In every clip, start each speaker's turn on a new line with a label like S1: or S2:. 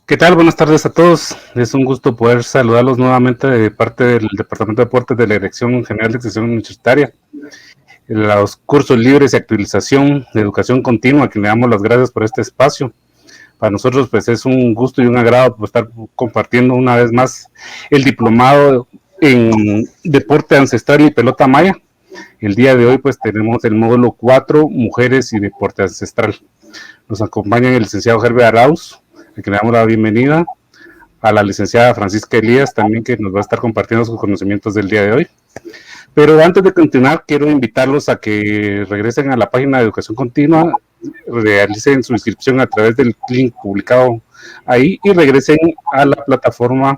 S1: ¿Qué tal? Buenas tardes a todos. Es un gusto poder saludarlos nuevamente de parte del Departamento de Deportes de la Dirección General de Extensión Universitaria. Los cursos libres y actualización de educación continua, que le damos las gracias por este espacio. Para nosotros pues es un gusto y un agrado estar compartiendo una vez más el diplomado en deporte ancestral y pelota maya. El día de hoy pues tenemos el módulo 4, mujeres y deporte ancestral. Nos acompaña el licenciado Herbert Arauz, a quien le damos la bienvenida, a la licenciada Francisca Elías también, que nos va a estar compartiendo sus conocimientos del día de hoy. Pero antes de continuar, quiero invitarlos a que regresen a la página de Educación Continua, realicen su inscripción a través del link publicado ahí y regresen a la plataforma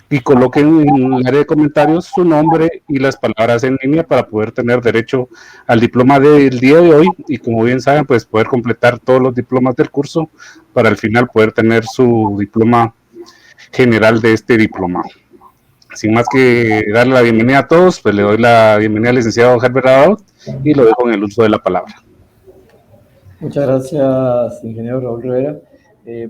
S1: y coloquen en el área de comentarios su nombre y las palabras en línea para poder tener derecho al diploma del día de hoy y, como bien saben, pues poder completar todos los diplomas del curso para al final poder tener su diploma general de este diplomado. Sin más que darle la bienvenida a todos, pues le doy la bienvenida al licenciado Herbert Araud y lo dejo en el uso de la palabra.
S2: Muchas gracias, ingeniero Raúl Rivera.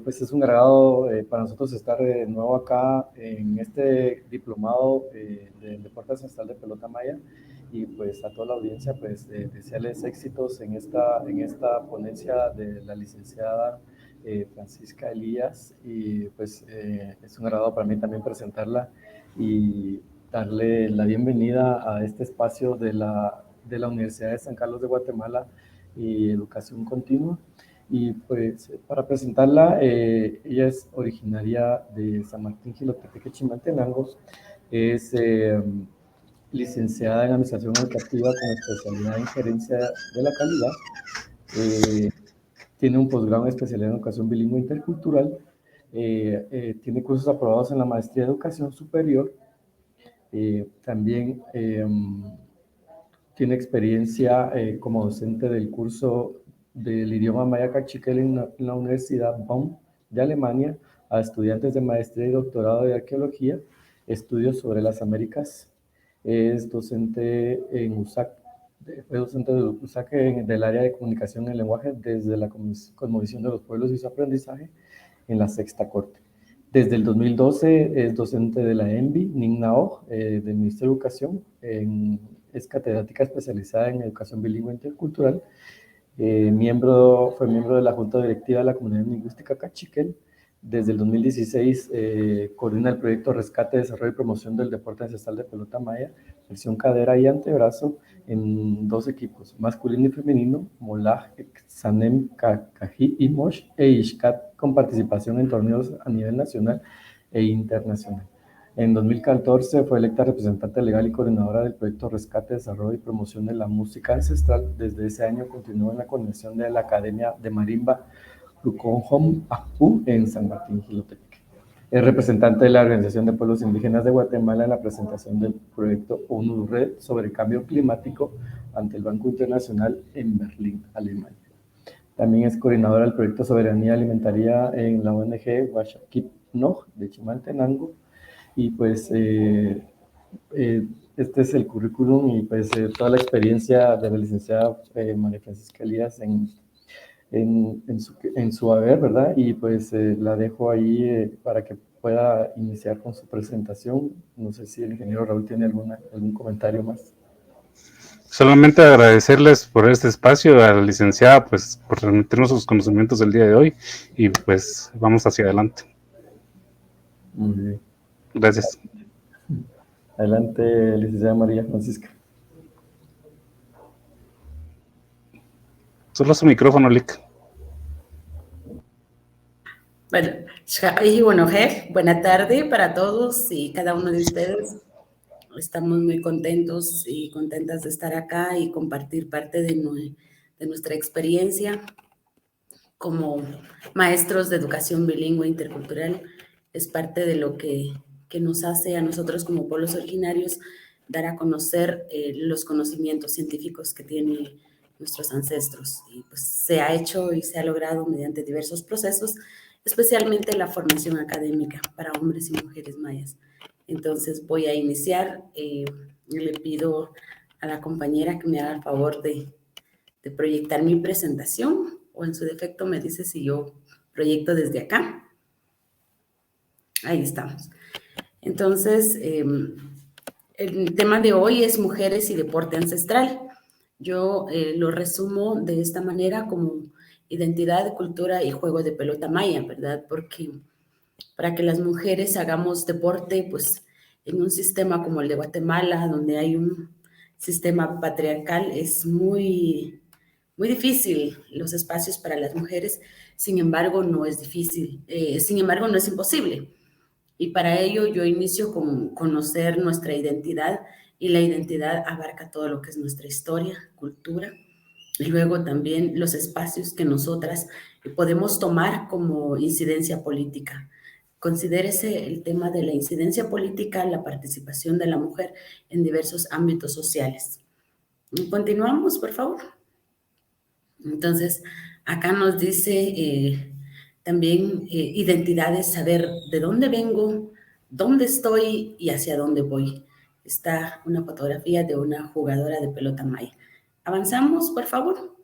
S2: Pues es un agrado para nosotros estar de nuevo acá en este diplomado del Deporte Ancestral de Pelota Maya, y pues a toda la audiencia pues desearles éxitos en esta ponencia de la licenciada Francisca Elías, y pues es un agrado para mí también presentarla y darle la bienvenida a este espacio de la Universidad de San Carlos de Guatemala y Educación Continua. Y pues para presentarla, ella es originaria de San Martín Jilotepeque, Chimaltenango, es licenciada en Administración Educativa con especialidad en Gerencia de la Calidad, tiene un posgrado en especialidad en Educación Bilingüe Intercultural, tiene cursos aprobados en la Maestría de Educación Superior, también tiene experiencia como docente del curso del idioma maya cachiquel en la Universidad Bonn de Alemania a estudiantes de maestría y doctorado de arqueología, estudios sobre las Américas. Es docente en USAC, fue docente de USAC del área de comunicación en lenguaje desde la Cosmovisión de los Pueblos y su aprendizaje en la Sexta Corte. Desde el 2012 es docente de la ENVI, NINNAOG, del Ministerio de Educación, es catedrática especializada en educación bilingüe intercultural, fue miembro de la Junta Directiva de la Comunidad Lingüística Cachiquel. Desde el 2016 coordina el proyecto Rescate, Desarrollo y Promoción del Deporte Ancestral de Pelota Maya, versión cadera y antebrazo, en 2 equipos, masculino y femenino, Molaj, Sanem, Cají y Mosh, e Ixcat, con participación en torneos a nivel nacional e internacional. En 2014 fue electa representante legal y coordinadora del proyecto Rescate, Desarrollo y Promoción de la Música Ancestral. Desde ese año continuó en la coordinación de la Academia de Marimba Ruconjom Apu en San Martín Jilotepeque. Es representante de la Organización de Pueblos Indígenas de Guatemala en la presentación del proyecto ONU Red sobre el cambio climático ante el Banco Internacional en Berlín, Alemania. También es coordinadora del proyecto Soberanía Alimentaria en la ONG Huachakip Noj de Chimaltenango. Y pues este es el currículum y pues toda la experiencia de la licenciada María Francisca Elías en su haber, ¿verdad? Y pues la dejo ahí para que pueda iniciar con su presentación. No sé si el ingeniero Raúl tiene algún comentario más.
S1: Solamente agradecerles por este espacio, a la licenciada, pues por transmitirnos sus conocimientos del día de hoy y pues vamos hacia adelante.
S2: Muy bien.
S1: Gracias.
S2: Adelante, licenciada María Francisca.
S1: Solo su micrófono, Lick.
S3: Bueno, buena tarde para todos y cada uno de ustedes. Estamos muy contentos y contentas de estar acá y compartir parte de nuestra experiencia como maestros de educación bilingüe intercultural. Es parte de lo que nos hace a nosotros como pueblos originarios dar a conocer los conocimientos científicos que tienen nuestros ancestros. Y pues se ha hecho y se ha logrado mediante diversos procesos, especialmente la formación académica para hombres y mujeres mayas. Entonces voy a iniciar. Le pido a la compañera que me haga el favor de proyectar mi presentación, o en su defecto me dice si yo proyecto desde acá. Ahí estamos. Entonces, el tema de hoy es mujeres y deporte ancestral. Yo lo resumo de esta manera como identidad, cultura y juego de pelota maya, ¿verdad? Porque para que las mujeres hagamos deporte, pues en un sistema como el de Guatemala, donde hay un sistema patriarcal, es muy, muy difícil los espacios para las mujeres. Sin embargo, no es difícil, sin embargo, no es imposible. Y para ello yo inicio con conocer nuestra identidad, y la identidad abarca todo lo que es nuestra historia, cultura, y luego también los espacios que nosotras podemos tomar como incidencia política. Considérese el tema de la incidencia política, la participación de la mujer en diversos ámbitos sociales. Continuamos, por favor. Entonces, acá nos dice también identidades, saber de dónde vengo, dónde estoy y hacia dónde voy. Está una fotografía de una jugadora de pelota maya. Avanzamos, por favor.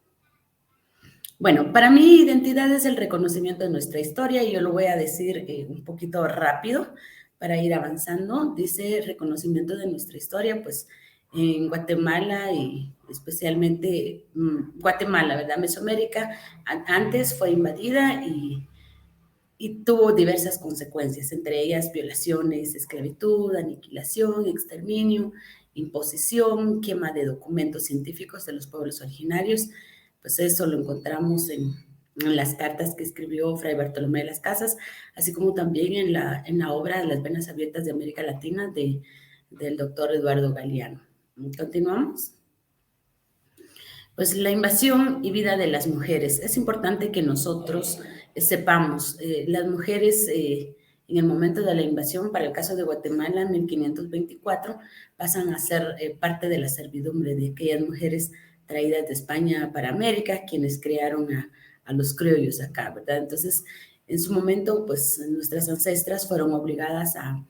S3: Bueno, para mí identidad es el reconocimiento de nuestra historia, y yo lo voy a decir un poquito rápido para ir avanzando. Dice reconocimiento de nuestra historia, pues en Guatemala y especialmente Guatemala, ¿verdad? Mesoamérica antes fue invadida y tuvo diversas consecuencias, entre ellas violaciones, esclavitud, aniquilación, exterminio, imposición, quema de documentos científicos de los pueblos originarios. Pues eso lo encontramos en las cartas que escribió Fray Bartolomé de las Casas, así como también en la obra de Las Venas Abiertas de América Latina del doctor Eduardo Galeano. ¿Continuamos? Pues la invasión y vida de las mujeres. Es importante que nosotros sepamos, las mujeres en el momento de la invasión, para el caso de Guatemala en 1524, pasan a ser parte de la servidumbre de aquellas mujeres traídas de España para América, quienes crearon a los criollos acá, ¿verdad? Entonces, en su momento, pues nuestras ancestras fueron obligadas a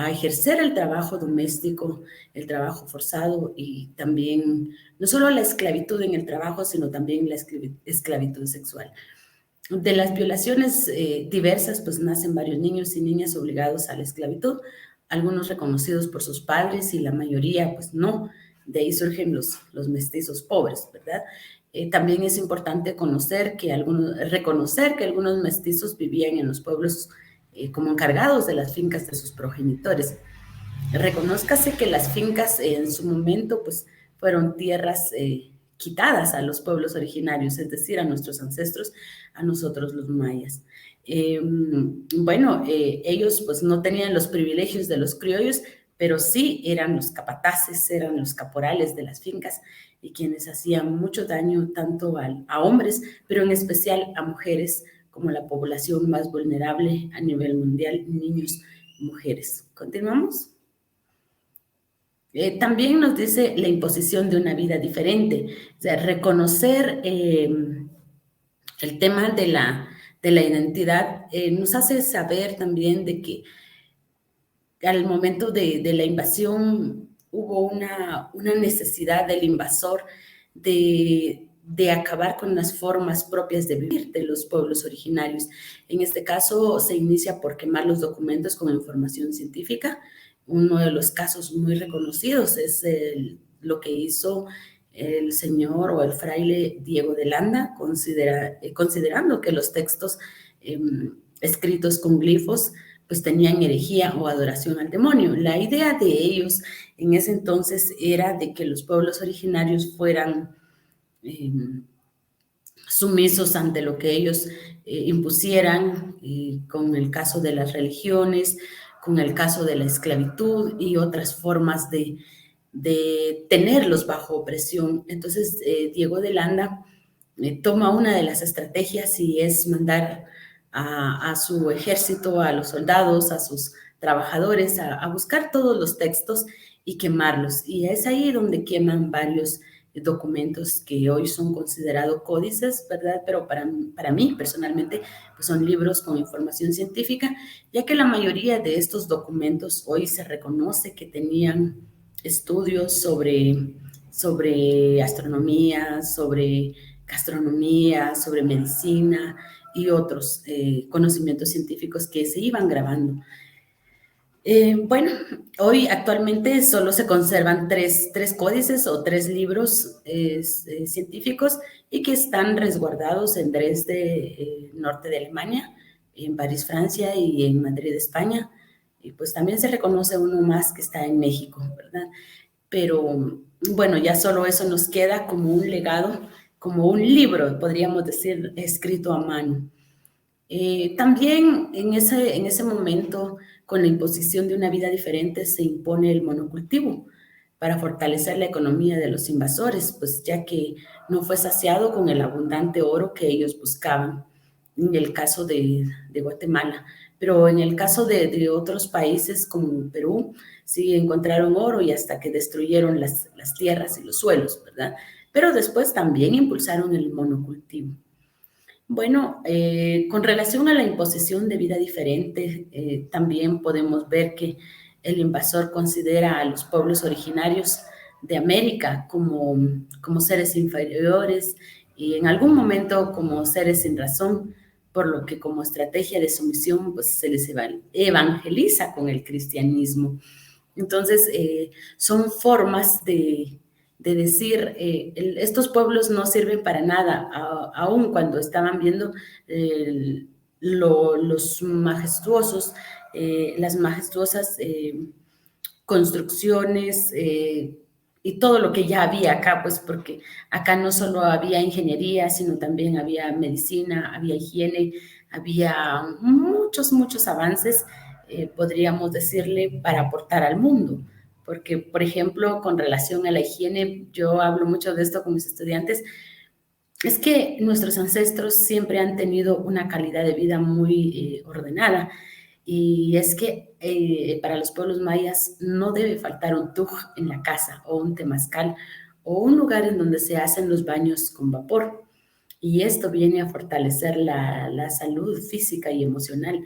S3: ejercer el trabajo doméstico, el trabajo forzado, y también no solo la esclavitud en el trabajo, sino también la esclavitud sexual. De las violaciones diversas, pues nacen varios niños y niñas obligados a la esclavitud, algunos reconocidos por sus padres y la mayoría, pues no. De ahí surgen los mestizos pobres, ¿verdad? También es importante reconocer que algunos mestizos vivían en los pueblos como encargados de las fincas de sus progenitores. Reconózcase que las fincas en su momento pues fueron tierras quitadas a los pueblos originarios, es decir, a nuestros ancestros, a nosotros los mayas. Ellos pues no tenían los privilegios de los criollos, pero sí eran los capataces, eran los caporales de las fincas, y quienes hacían mucho daño tanto a hombres, pero en especial a mujeres, como la población más vulnerable a nivel mundial, niños y mujeres. ¿Continuamos? También nos dice la imposición de una vida diferente, o sea, reconocer el tema de la identidad nos hace saber también de que al momento de la invasión hubo una necesidad del invasor de acabar con las formas propias de vivir de los pueblos originarios. En este caso se inicia por quemar los documentos con información científica. Uno de los casos muy reconocidos es lo que hizo el señor o el fraile Diego de Landa, considerando que los textos escritos con glifos pues tenían herejía o adoración al demonio. La idea de ellos en ese entonces era de que los pueblos originarios fueran sumisos ante lo que ellos impusieran, con el caso de las religiones, con el caso de la esclavitud y otras formas de tenerlos bajo opresión. Entonces, Diego de Landa toma una de las estrategias y es mandar a su ejército, a los soldados, a sus trabajadores, a buscar todos los textos y quemarlos. Y es ahí donde queman varios documentos que hoy son considerados códices, ¿verdad? Pero para mí, personalmente, pues son libros con información científica, ya que la mayoría de estos documentos hoy se reconoce que tenían estudios sobre astronomía, sobre gastronomía, sobre medicina y otros conocimientos científicos que se iban grabando. Bueno, hoy actualmente solo se conservan tres códices o tres libros científicos y que están resguardados en Dresde, norte de Alemania, en París, Francia y en Madrid, España. Y pues también se reconoce uno más que está en México, ¿verdad? Pero bueno, ya solo eso nos queda como un legado, como un libro, podríamos decir, escrito a mano. También en ese momento, con la imposición de una vida diferente, se impone el monocultivo para fortalecer la economía de los invasores, pues ya que no fue saciado con el abundante oro que ellos buscaban, en el caso de Guatemala. Pero en el caso de otros países como Perú, sí encontraron oro y hasta que destruyeron las tierras y los suelos, ¿verdad? Pero después también impulsaron el monocultivo. Bueno, con relación a la imposición de vida diferente, también podemos ver que el invasor considera a los pueblos originarios de América como seres inferiores y en algún momento como seres sin razón, por lo que como estrategia de sumisión pues, se les evangeliza con el cristianismo. Entonces, son formas de decir, estos pueblos no sirven para nada, aun cuando estaban viendo los majestuosos, las majestuosas construcciones y todo lo que ya había acá, pues porque acá no solo había ingeniería, sino también había medicina, había higiene, había muchos avances, podríamos decirle, para aportar al mundo. Porque, por ejemplo, con relación a la higiene, yo hablo mucho de esto con mis estudiantes, es que nuestros ancestros siempre han tenido una calidad de vida muy ordenada. Y es que para los pueblos mayas no debe faltar un tuj en la casa o un temazcal o un lugar en donde se hacen los baños con vapor. Y esto viene a fortalecer la salud física y emocional,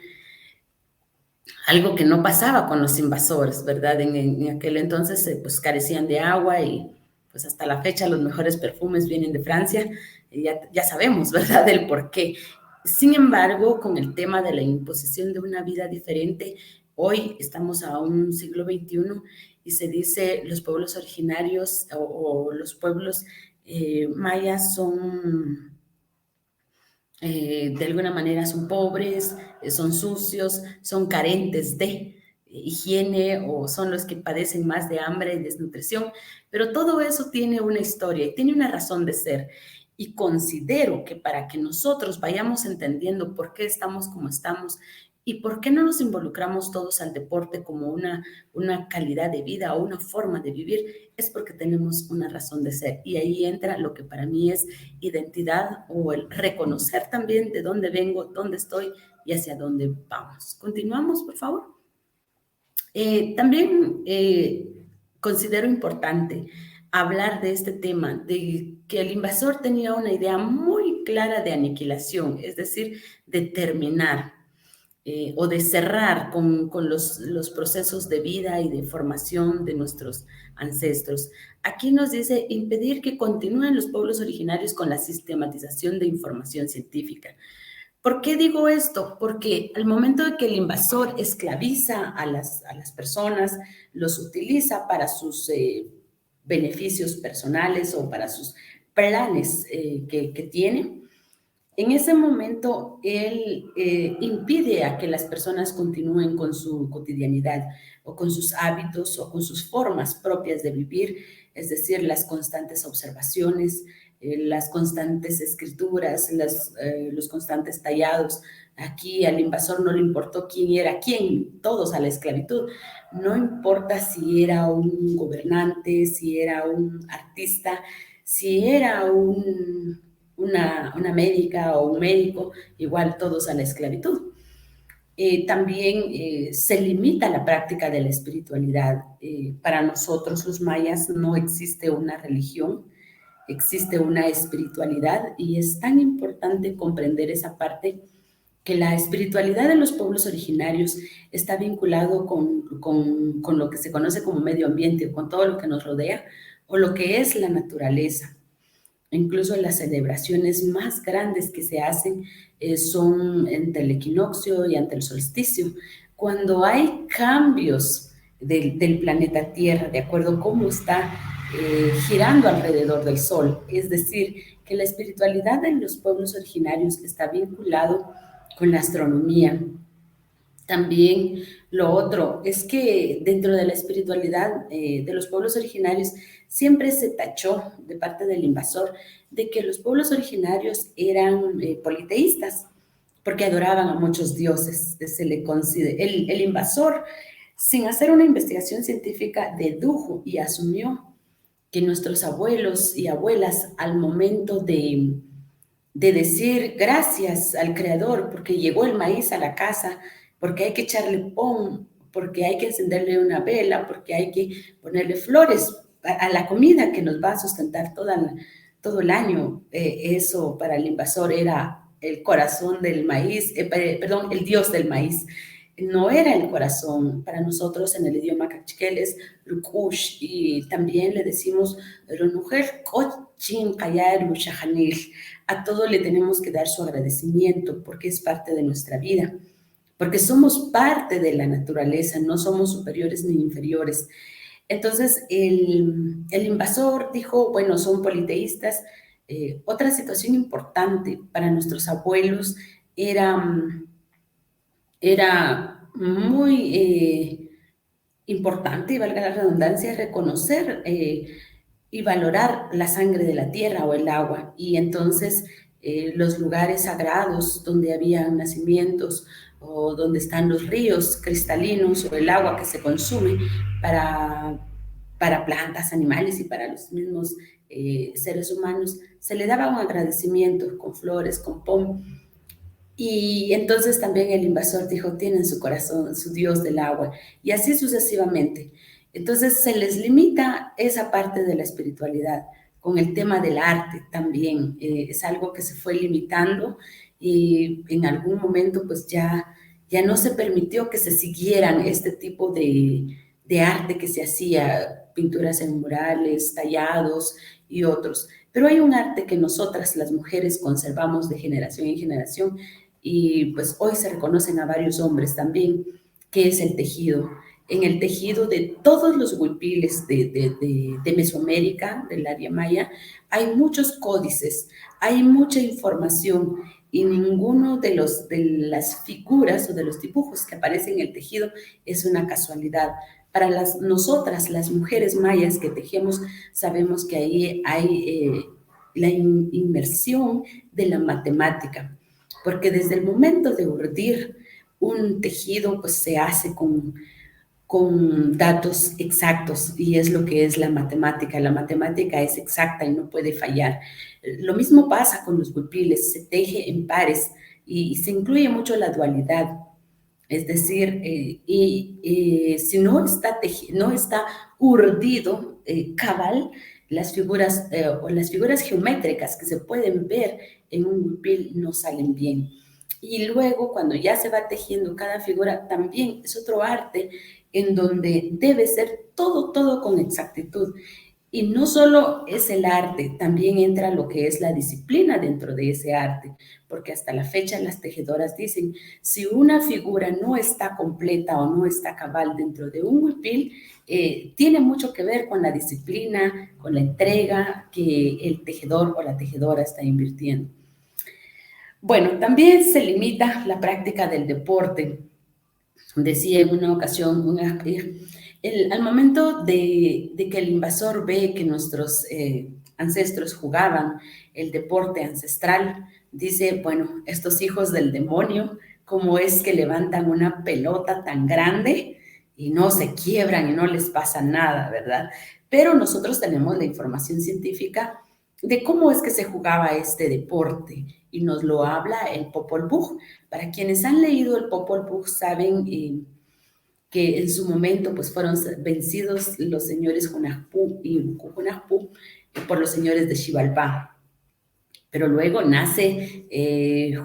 S3: algo que no pasaba con los invasores, ¿verdad? En aquel entonces pues carecían de agua y pues hasta la fecha los mejores perfumes vienen de Francia, y ya sabemos, ¿verdad?, del por qué. Sin embargo, con el tema de la imposición de una vida diferente, hoy estamos a un siglo XXI y se dice los pueblos originarios o los pueblos mayas son de alguna manera son pobres, son sucios, son carentes de higiene o son los que padecen más de hambre y desnutrición, pero todo eso tiene una historia y tiene una razón de ser. Y considero que para que nosotros vayamos entendiendo por qué estamos como estamos y por qué no nos involucramos todos al deporte como una calidad de vida o una forma de vivir, es porque tenemos una razón de ser. Y ahí entra lo que para mí es identidad o el reconocer también de dónde vengo, dónde estoy y hacia dónde vamos. Continuamos, por favor. También considero importante hablar de este tema, de que el invasor tenía una idea muy clara de aniquilación, es decir, de terminar o de cerrar con los procesos de vida y de formación de nuestros ancestros. Aquí nos dice impedir que continúen los pueblos originarios con la sistematización de información científica. ¿Por qué digo esto? Porque al momento de que el invasor esclaviza a las personas, los utiliza para sus beneficios personales o para sus planes que tiene, en ese momento, él impide a que las personas continúen con su cotidianidad o con sus hábitos o con sus formas propias de vivir, es decir, las constantes observaciones, las constantes escrituras, los constantes tallados. Aquí al invasor no le importó quién era quién, todos a la esclavitud. No importa si era un gobernante, si era un artista, si era una médica o un médico, igual todos a la esclavitud. También se limita la práctica de la espiritualidad. Para nosotros los mayas no existe una religión, existe una espiritualidad y es tan importante comprender esa parte que la espiritualidad de los pueblos originarios está vinculado con lo que se conoce como medio ambiente, con todo lo que nos rodea o lo que es la naturaleza. Incluso las celebraciones más grandes que se hacen son ante el equinoccio y ante el solsticio. cuando hay cambios del planeta Tierra, de acuerdo a cómo está girando alrededor del Sol. Es decir, que la espiritualidad de los pueblos originarios está vinculado con la astronomía. También lo otro es que dentro de la espiritualidad de los pueblos originarios siempre se tachó de parte del invasor de que los pueblos originarios eran politeístas porque adoraban a muchos dioses. Se le considera, el invasor, sin hacer una investigación científica, dedujo y asumió que nuestros abuelos y abuelas al momento de decir gracias al Creador porque llegó el maíz a la casa, porque hay que echarle pon, porque hay que encenderle una vela, porque hay que ponerle flores a la comida que nos va a sustentar todo el año. Eso para el invasor era el corazón del maíz, perdón, el dios del maíz. No era el corazón. Para nosotros en el idioma cachiquel es Lukush, y también le decimos a todo le tenemos que dar su agradecimiento porque es parte de nuestra vida, porque somos parte de la naturaleza, no somos superiores ni inferiores. Entonces el invasor dijo, bueno, son politeístas. Otra situación importante para nuestros abuelos era muy importante, y valga la redundancia, reconocer y valorar la sangre de la tierra o el agua. Y entonces los lugares sagrados donde había nacimientos o donde están los ríos cristalinos o el agua que se consume para plantas, animales y para los mismos seres humanos, se le daba un agradecimiento con flores, con pom. Y entonces también el invasor dijo, tienen su corazón, su dios del agua, y así sucesivamente. Entonces se les limita esa parte de la espiritualidad. Con el tema del arte también, es algo que se fue limitando y en algún momento pues ya no se permitió que se siguieran este tipo de arte que se hacía, pinturas en murales, tallados y otros. Pero hay un arte que nosotras las mujeres conservamos de generación en generación, y pues hoy se reconocen a varios hombres también, que es el tejido. En el tejido de todos los huipiles de Mesoamérica, del área maya, hay muchos códices, hay mucha información, y ninguno de las figuras o de los dibujos que aparecen en el tejido es una casualidad. Para nosotras, las mujeres mayas que tejemos, sabemos que ahí hay la inmersión de la matemática, porque desde el momento de urdir un tejido, pues se hace con datos exactos, y es lo que es la matemática. La matemática es exacta y no puede fallar. Lo mismo pasa con los huipiles, se teje en pares y se incluye mucho la dualidad. Es decir, si no está urdido cabal, las figuras o las figuras geométricas que se pueden ver en un huipil no salen bien. Y luego, cuando ya se va tejiendo cada figura, también es otro arte en donde debe ser todo con exactitud. Y no solo es el arte, también entra lo que es la disciplina dentro de ese arte, porque hasta la fecha las tejedoras dicen, si una figura no está completa o no está cabal dentro de un huipil, tiene mucho que ver con la disciplina, con la entrega que el tejedor o la tejedora está invirtiendo. Bueno, también se limita la práctica del deporte. Decía en una ocasión al momento de que el invasor ve que nuestros ancestros jugaban el deporte ancestral, dice, bueno, estos hijos del demonio, ¿cómo es que levantan una pelota tan grande y no se quiebran y no les pasa nada, verdad? Pero nosotros tenemos la información científica de cómo es que se jugaba este deporte, y nos lo habla el Popol Vuh. Para quienes han leído el Popol Vuh saben que en su momento pues fueron vencidos los señores Hunahpu y Hunahpu por los señores de Xibalbá. Pero luego nace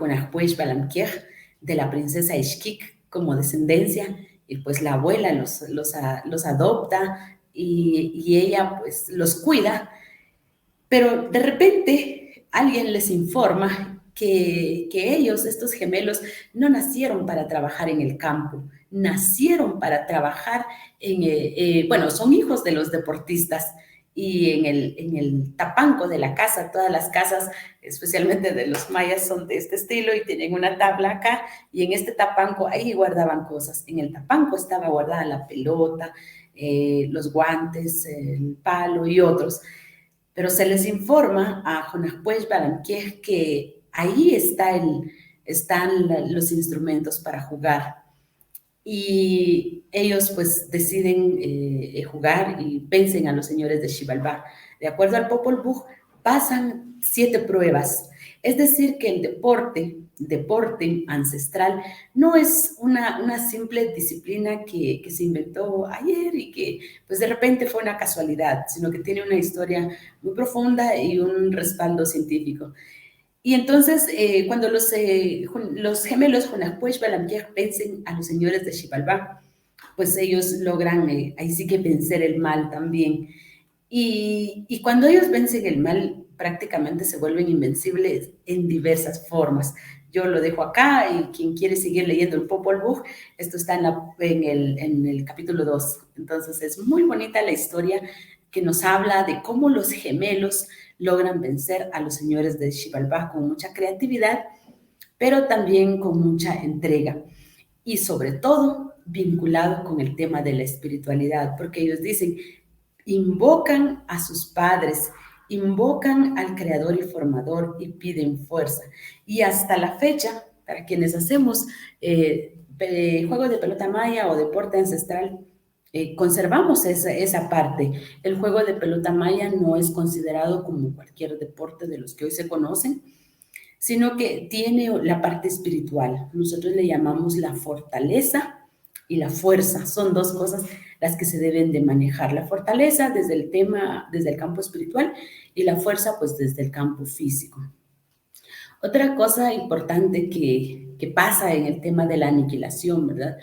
S3: Hunahpu Xbalamquier de la princesa Ixquic como descendencia, y pues la abuela los adopta y ella pues los cuida. Pero de repente alguien les informa que ellos, estos gemelos, no nacieron para trabajar en el campo, nacieron para trabajar bueno, son hijos de los deportistas, y en el tapanco de la casa, todas las casas, especialmente de los mayas, son de este estilo y tienen una tabla acá, y en este tapanco ahí guardaban cosas. En el tapanco estaba guardada la pelota, los guantes, el palo y otros. Pero se les informa a Jonaspuech Balanquier que ahí están los instrumentos para jugar. Y ellos pues deciden jugar y vencen a los señores de Xibalbá. De acuerdo al Popol Vuh, pasan 7 pruebas. Es decir, que el deporte ancestral no es una simple disciplina que se inventó ayer y que pues de repente fue una casualidad, sino que tiene una historia muy profunda y un respaldo científico. Y entonces, cuando los gemelos Jonaspuech Balamquier vencen a los señores de Xibalbá, pues ellos logran ahí sí que vencer el mal también. Y cuando ellos vencen el mal, prácticamente se vuelven invencibles en diversas formas. Yo lo dejo acá y quien quiere seguir leyendo el Popol Vuh, esto está en el capítulo 2. Entonces es muy bonita la historia que nos habla de cómo los gemelos logran vencer a los señores de Xibalbá con mucha creatividad, pero también con mucha entrega. Y sobre todo vinculado con el tema de la espiritualidad, porque ellos dicen, invocan a sus padres, invocan al creador y formador y piden fuerza. Y hasta la fecha, para quienes hacemos juego de pelota maya o deporte ancestral, conservamos esa parte. El juego de pelota maya no es considerado como cualquier deporte de los que hoy se conocen, sino que tiene la parte espiritual. Nosotros le llamamos la fortaleza y la fuerza. Son 2 cosas las que se deben de manejar. La fortaleza desde el campo espiritual, y la fuerza pues desde el campo físico. Otra cosa importante que pasa en el tema de la aniquilación, ¿verdad?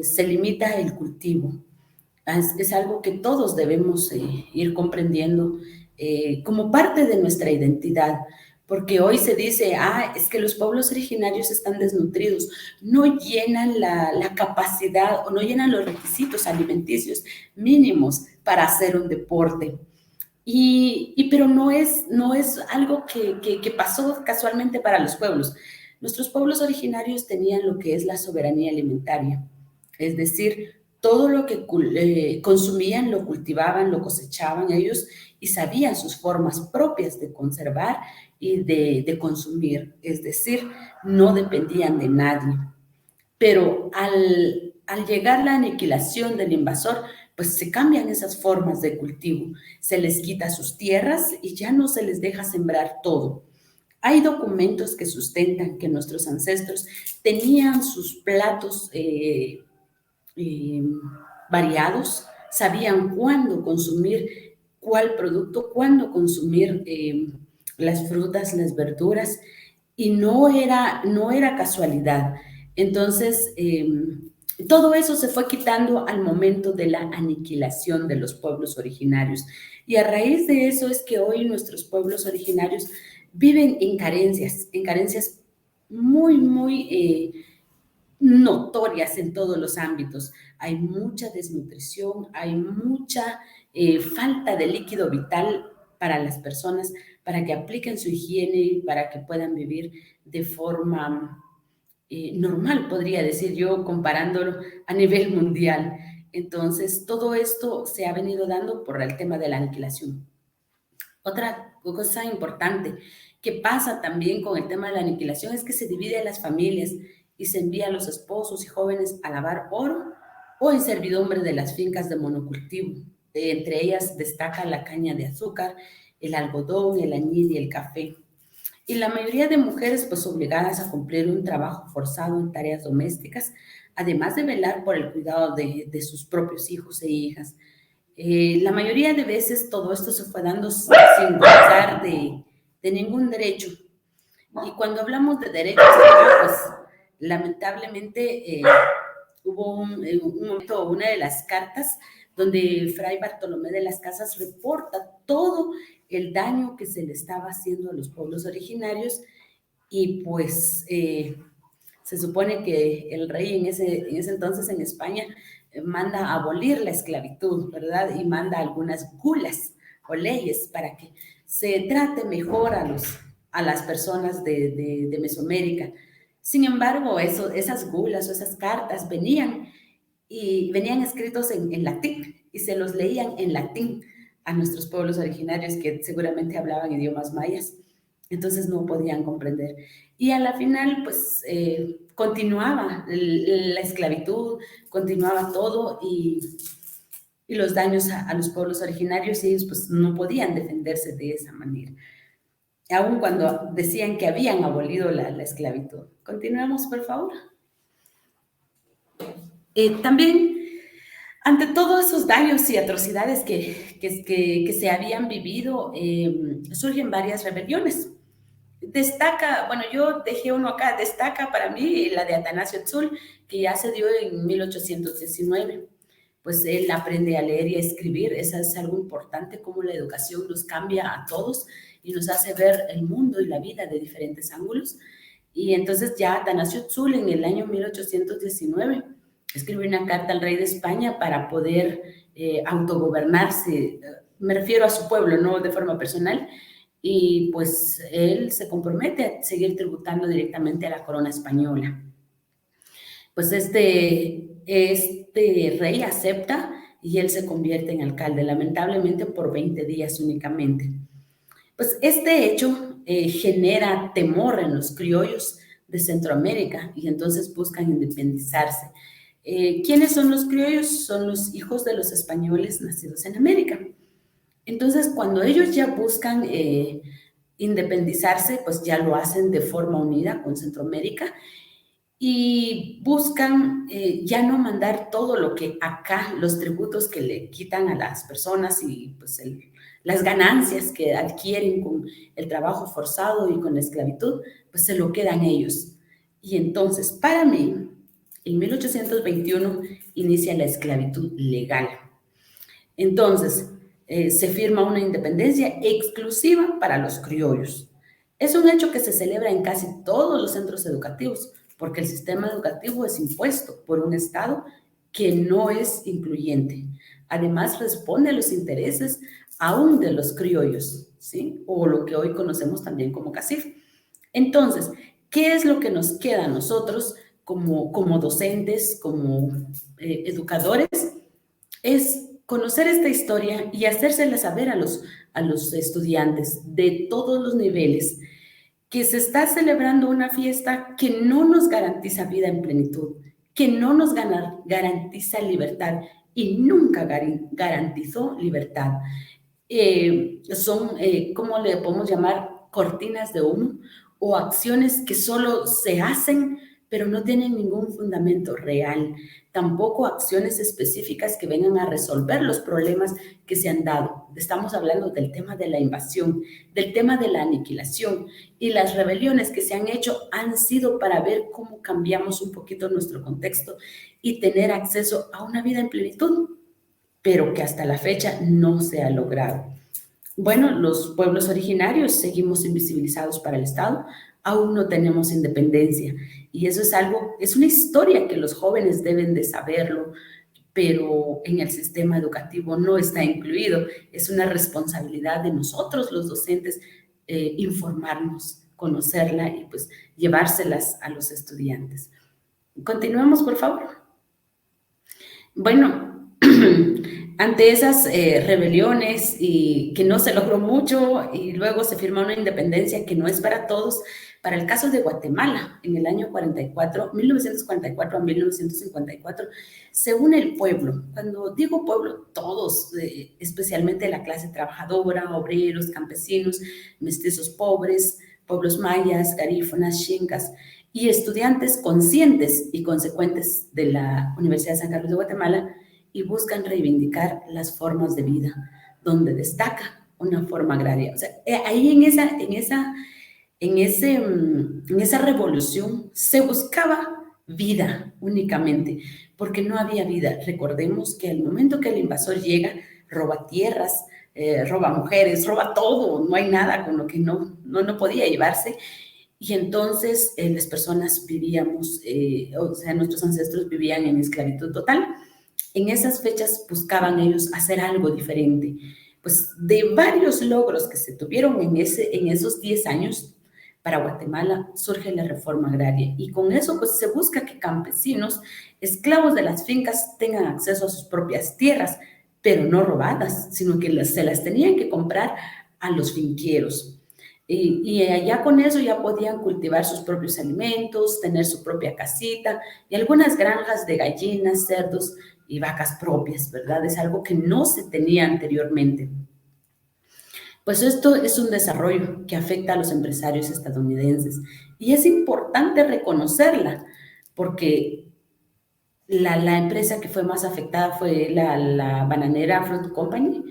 S3: Se limita el cultivo. Es algo que todos debemos ir comprendiendo como parte de nuestra identidad, porque hoy se dice, es que los pueblos originarios están desnutridos, no llenan la capacidad o no llenan los requisitos alimenticios mínimos para hacer un deporte. Pero no es algo que pasó casualmente para los pueblos. Nuestros pueblos originarios tenían lo que es la soberanía alimentaria, es decir, todo lo que consumían lo cultivaban, lo cosechaban ellos y sabían sus formas propias de conservar y de consumir, es decir, no dependían de nadie. Pero al llegar la aniquilación del invasor, pues se cambian esas formas de cultivo, se les quita sus tierras y ya no se les deja sembrar todo. Hay documentos que sustentan que nuestros ancestros tenían sus platos variados, sabían cuándo consumir cuál producto, cuándo consumir las frutas, las verduras, y no era casualidad. Entonces, todo eso se fue quitando al momento de la aniquilación de los pueblos originarios. Y a raíz de eso es que hoy nuestros pueblos originarios viven en carencias muy, muy notorias en todos los ámbitos. Hay mucha desnutrición, hay mucha falta de líquido vital para las personas, para que apliquen su higiene y para que puedan vivir de forma normal, podría decir yo, comparándolo a nivel mundial. Entonces, todo esto se ha venido dando por el tema de la aniquilación. Otra cosa importante que pasa también con el tema de la aniquilación es que se divide a las familias y se envía a los esposos y jóvenes a lavar oro o en servidumbre de las fincas de monocultivo. Entre ellas destaca la caña de azúcar, el algodón, el añil y el café. Y la mayoría de mujeres pues obligadas a cumplir un trabajo forzado en tareas domésticas, además de velar por el cuidado de sus propios hijos e hijas. La mayoría de veces todo esto se fue dando sin gozar de ningún derecho. Y cuando hablamos de derechos, pues lamentablemente hubo un momento, una de las cartas, donde Fray Bartolomé de las Casas reporta todo el daño que se le estaba haciendo a los pueblos originarios, y pues Se supone que el rey en ese entonces en España manda a abolir la esclavitud, ¿verdad? Y manda algunas gulas o leyes para que se trate mejor a las personas de Mesoamérica. Sin embargo, esas gulas o esas cartas venían escritos en latín y se los leían en latín a nuestros pueblos originarios que seguramente hablaban idiomas mayas. Entonces no podían comprender. Y a la final, pues, continuaba la esclavitud, continuaba todo y los daños a los pueblos originarios, y ellos pues no podían defenderse de esa manera. Aun cuando decían que habían abolido la esclavitud. Continuemos, por favor. También, ante todos esos daños y atrocidades que se habían vivido, surgen varias rebeliones. Destaca, bueno, yo dejé uno acá, destaca para mí la de Atanasio Tzul, que ya se dio en 1819. Pues él aprende a leer y a escribir, eso es algo importante, cómo la educación nos cambia a todos y nos hace ver el mundo y la vida de diferentes ángulos. Y entonces ya Atanasio Tzul en el año 1819 escribió una carta al rey de España para poder autogobernarse, me refiero a su pueblo, no de forma personal, y pues él se compromete a seguir tributando directamente a la corona española. Pues este rey acepta y él se convierte en alcalde, lamentablemente por 20 días únicamente. Pues este hecho genera temor en los criollos de Centroamérica y entonces buscan independizarse. ¿Quiénes son los criollos? Son los hijos de los españoles nacidos en América. Entonces, cuando ellos ya buscan independizarse, pues ya lo hacen de forma unida con Centroamérica y buscan ya no mandar todo lo que acá, los tributos que le quitan a las personas y pues las ganancias que adquieren con el trabajo forzado y con la esclavitud, pues se lo quedan ellos. Y entonces, para mí, en 1821 inicia la esclavitud legal. Entonces, se firma una independencia exclusiva para los criollos. Es un hecho que se celebra en casi todos los centros educativos, porque el sistema educativo es impuesto por un Estado que no es incluyente. Además, responde a los intereses aún de los criollos, ¿sí? O lo que hoy conocemos también como CACIF. Entonces, ¿qué es lo que nos queda a nosotros como docentes, como educadores? Es conocer esta historia y hacérsela saber a los estudiantes de todos los niveles que se está celebrando una fiesta que no nos garantiza vida en plenitud, que no nos garantiza libertad y nunca garantizó libertad. Son, ¿cómo le podemos llamar? Cortinas de humo o acciones que solo se hacen pero no tienen ningún fundamento real, tampoco acciones específicas que vengan a resolver los problemas que se han dado. Estamos hablando del tema de la invasión, del tema de la aniquilación, y las rebeliones que se han hecho han sido para ver cómo cambiamos un poquito nuestro contexto y tener acceso a una vida en plenitud, pero que hasta la fecha no se ha logrado. Bueno, los pueblos originarios seguimos invisibilizados para el Estado, aún no tenemos independencia. Y eso es una historia que los jóvenes deben de saberlo, pero en el sistema educativo no está incluido. Es una responsabilidad de nosotros, los docentes, informarnos, conocerla y pues llevárselas a los estudiantes. Continuemos, por favor. Bueno, ante esas rebeliones y que no se logró mucho y luego se firma una independencia que no es para todos, para el caso de Guatemala, en el año 1944 a 1954, se une el pueblo. Cuando digo pueblo, todos, especialmente la clase trabajadora, obreros, campesinos, mestizos pobres, pueblos mayas, garífunas, xincas y estudiantes conscientes y consecuentes de la Universidad de San Carlos de Guatemala, y buscan reivindicar las formas de vida, donde destaca una forma agraria. O sea, ahí en esa revolución se buscaba vida únicamente, porque no había vida. Recordemos que al momento que el invasor llega, roba tierras, roba mujeres, roba todo, no hay nada con lo que no podía llevarse, Y entonces las personas vivíamos, o sea, nuestros ancestros vivían en esclavitud total. En esas fechas buscaban ellos hacer algo diferente. Pues de varios logros que se tuvieron en esos 10 años, para Guatemala surge la reforma agraria y con eso pues se busca que campesinos, esclavos de las fincas, tengan acceso a sus propias tierras, pero no robadas, sino que se las tenían que comprar a los finqueros. Y allá con eso ya podían cultivar sus propios alimentos, tener su propia casita y algunas granjas de gallinas, cerdos y vacas propias, ¿verdad? Es algo que no se tenía anteriormente. Pues esto es un desarrollo que afecta a los empresarios estadounidenses y es importante reconocerla porque la empresa que fue más afectada fue la bananera Fruit Company,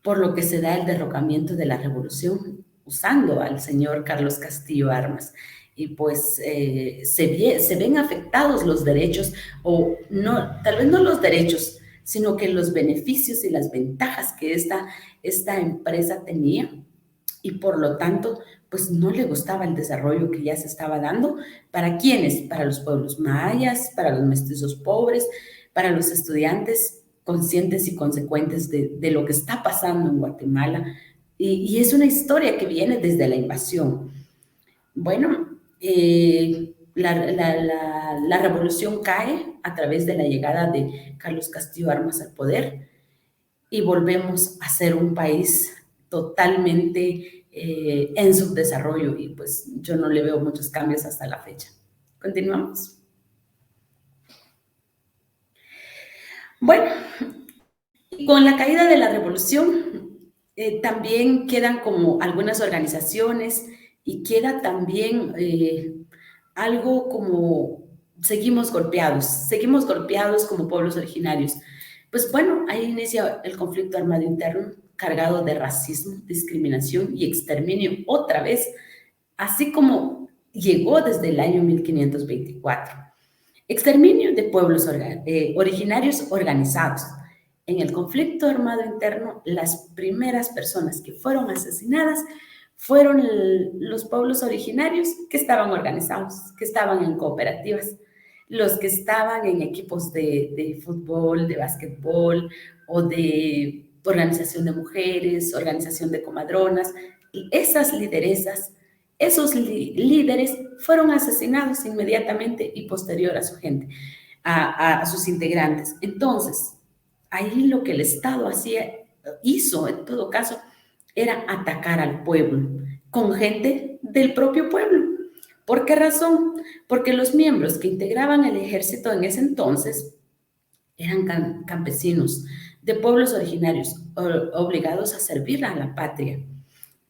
S3: por lo que se da el derrocamiento de la revolución usando al señor Carlos Castillo Armas. Y pues se ven afectados los derechos, o no, tal vez no los derechos, sino que los beneficios y las ventajas que esta empresa tenía, y por lo tanto, pues no le gustaba el desarrollo que ya se estaba dando. ¿Para quiénes? Para los pueblos mayas, para los mestizos pobres, para los estudiantes conscientes y consecuentes de lo que está pasando en Guatemala. Y es una historia que viene desde la invasión. Bueno, la revolución cae a través de la llegada de Carlos Castillo Armas al poder y volvemos a ser un país totalmente en subdesarrollo y pues yo no le veo muchos cambios hasta la fecha. Continuamos. Bueno, con la caída de la revolución también quedan como algunas organizaciones y queda también algo como seguimos golpeados como pueblos originarios. Pues bueno, ahí inicia el conflicto armado interno cargado de racismo, discriminación y exterminio otra vez, así como llegó desde el año 1524. Exterminio de pueblos originarios organizados. En el conflicto armado interno, las primeras personas que fueron asesinadas fueron los pueblos originarios que estaban organizados, que estaban en cooperativas, los que estaban en equipos de fútbol, de básquetbol o de organización de mujeres, organización de comadronas. Y esas lideresas, esos líderes fueron asesinados inmediatamente y posterior a su gente, a sus integrantes. Entonces, ahí lo que el Estado hizo en todo caso, era atacar al pueblo con gente del propio pueblo. ¿Por qué razón? Porque los miembros que integraban el ejército en ese entonces eran campesinos de pueblos originarios obligados a servir a la patria.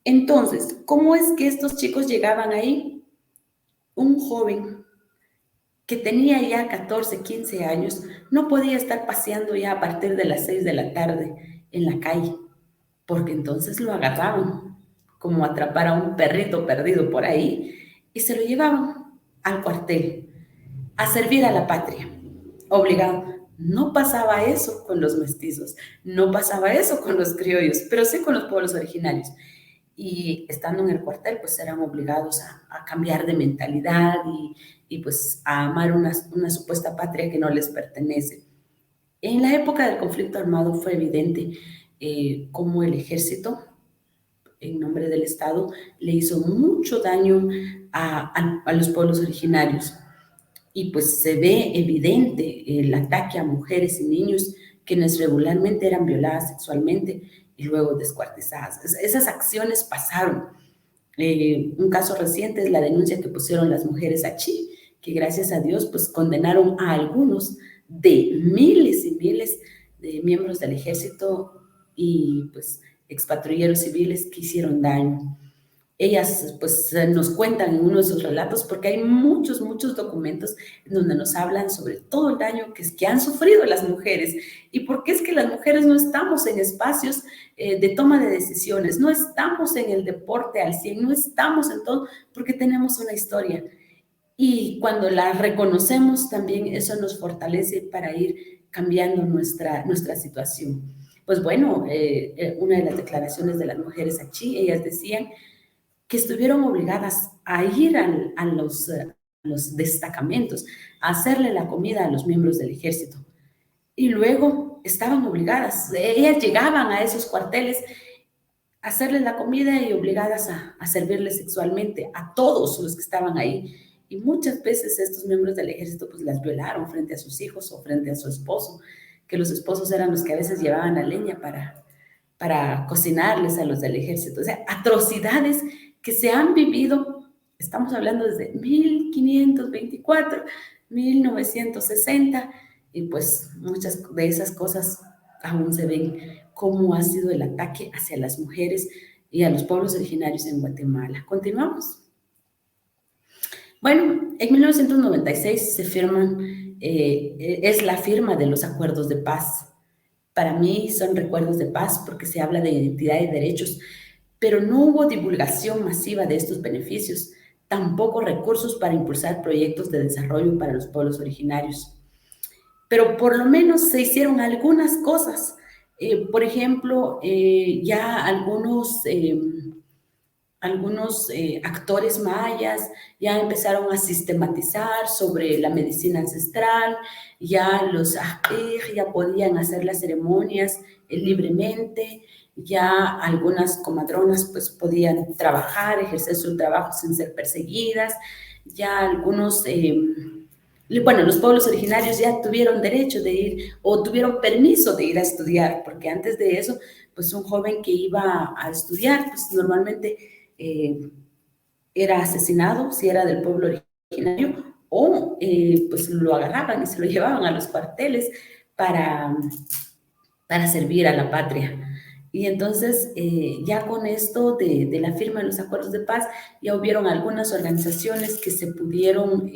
S3: Entonces, ¿cómo es que estos chicos llegaban ahí? Un joven que tenía ya 14, 15 años, no podía estar paseando ya a partir de las 6 de la tarde en la calle, porque entonces lo agarraban, como atrapar a un perrito perdido por ahí, y se lo llevaban al cuartel, a servir a la patria, obligado. No pasaba eso con los mestizos, no pasaba eso con los criollos, pero sí con los pueblos originarios. Y estando en el cuartel, pues eran obligados a cambiar de mentalidad y pues a amar una supuesta patria que no les pertenece. En la época del conflicto armado fue evidente cómo el ejército, en nombre del Estado, le hizo mucho daño a los pueblos originarios. Y pues se ve evidente el ataque a mujeres y niños quienes regularmente eran violadas sexualmente y luego descuartizadas. Esas acciones pasaron. Un caso reciente es la denuncia que pusieron las mujeres Achí, que gracias a Dios pues condenaron a algunos de miles y miles de miembros del ejército y pues expatrulleros civiles que hicieron daño. Ellas pues nos cuentan en uno de sus relatos, porque hay muchos documentos en donde nos hablan sobre todo el daño que han sufrido las mujeres y por qué es que las mujeres no estamos en espacios de toma de decisiones, no estamos en el deporte al 100, no estamos en todo, porque tenemos una historia. Y cuando la reconocemos también eso nos fortalece para ir cambiando nuestra situación. Pues bueno, una de las declaraciones de las mujeres Achí, ellas decían: que estuvieron obligadas a ir a los destacamentos, a hacerle la comida a los miembros del ejército. Y luego estaban obligadas, ellas llegaban a esos cuarteles a hacerles la comida y obligadas a servirles sexualmente a todos los que estaban ahí. Y muchas veces estos miembros del ejército pues las violaron frente a sus hijos o frente a su esposo, que los esposos eran los que a veces llevaban la leña para cocinarles a los del ejército. O sea, atrocidades que se han vivido, estamos hablando desde 1524, 1960, y pues muchas de esas cosas aún se ven, cómo ha sido el ataque hacia las mujeres y a los pueblos originarios en Guatemala. Continuamos. Bueno, en 1996 se firman, es la firma de los acuerdos de paz. Para mí son recuerdos de paz porque se habla de identidad y derechos, pero no hubo divulgación masiva de estos beneficios, tampoco recursos para impulsar proyectos de desarrollo para los pueblos originarios. Pero por lo menos se hicieron algunas cosas. Por ejemplo, ya algunos actores mayas ya empezaron a sistematizar sobre la medicina ancestral, ya los ajij ya podían hacer las ceremonias libremente, ya algunas comadronas pues podían trabajar, ejercer su trabajo sin ser perseguidas, ya algunos, bueno, los pueblos originarios ya tuvieron derecho de ir o tuvieron permiso de ir a estudiar, porque antes de eso, pues un joven que iba a estudiar, pues normalmente era asesinado si era del pueblo originario o pues lo agarraban y se lo llevaban a los cuarteles para servir a la patria. Y entonces ya con esto de la firma de los acuerdos de paz ya hubieron algunas organizaciones que se pudieron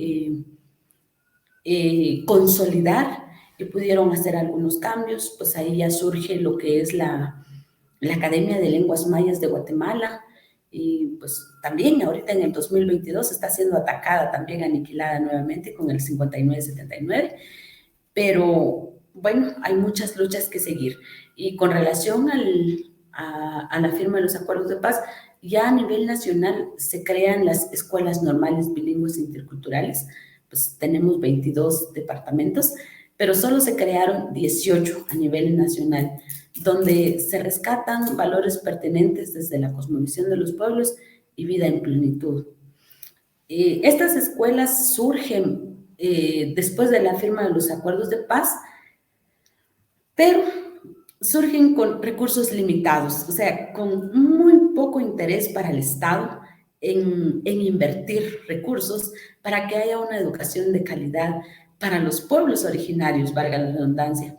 S3: consolidar y pudieron hacer algunos cambios. Pues ahí ya surge lo que es la Academia de Lenguas Mayas de Guatemala, y pues también ahorita en el 2022 está siendo atacada, también aniquilada nuevamente con el 5979, pero bueno, hay muchas luchas que seguir. Y con relación a la firma de los acuerdos de paz, ya a nivel nacional se crean las escuelas normales bilingües interculturales, pues tenemos 22 departamentos, pero solo se crearon 18 a nivel nacional, donde se rescatan valores pertinentes desde la cosmovisión de los pueblos y vida en plenitud. Estas escuelas surgen después de la firma de los acuerdos de paz, pero surgen con recursos limitados, o sea, con muy poco interés para el Estado en invertir recursos para que haya una educación de calidad para los pueblos originarios, valga la redundancia.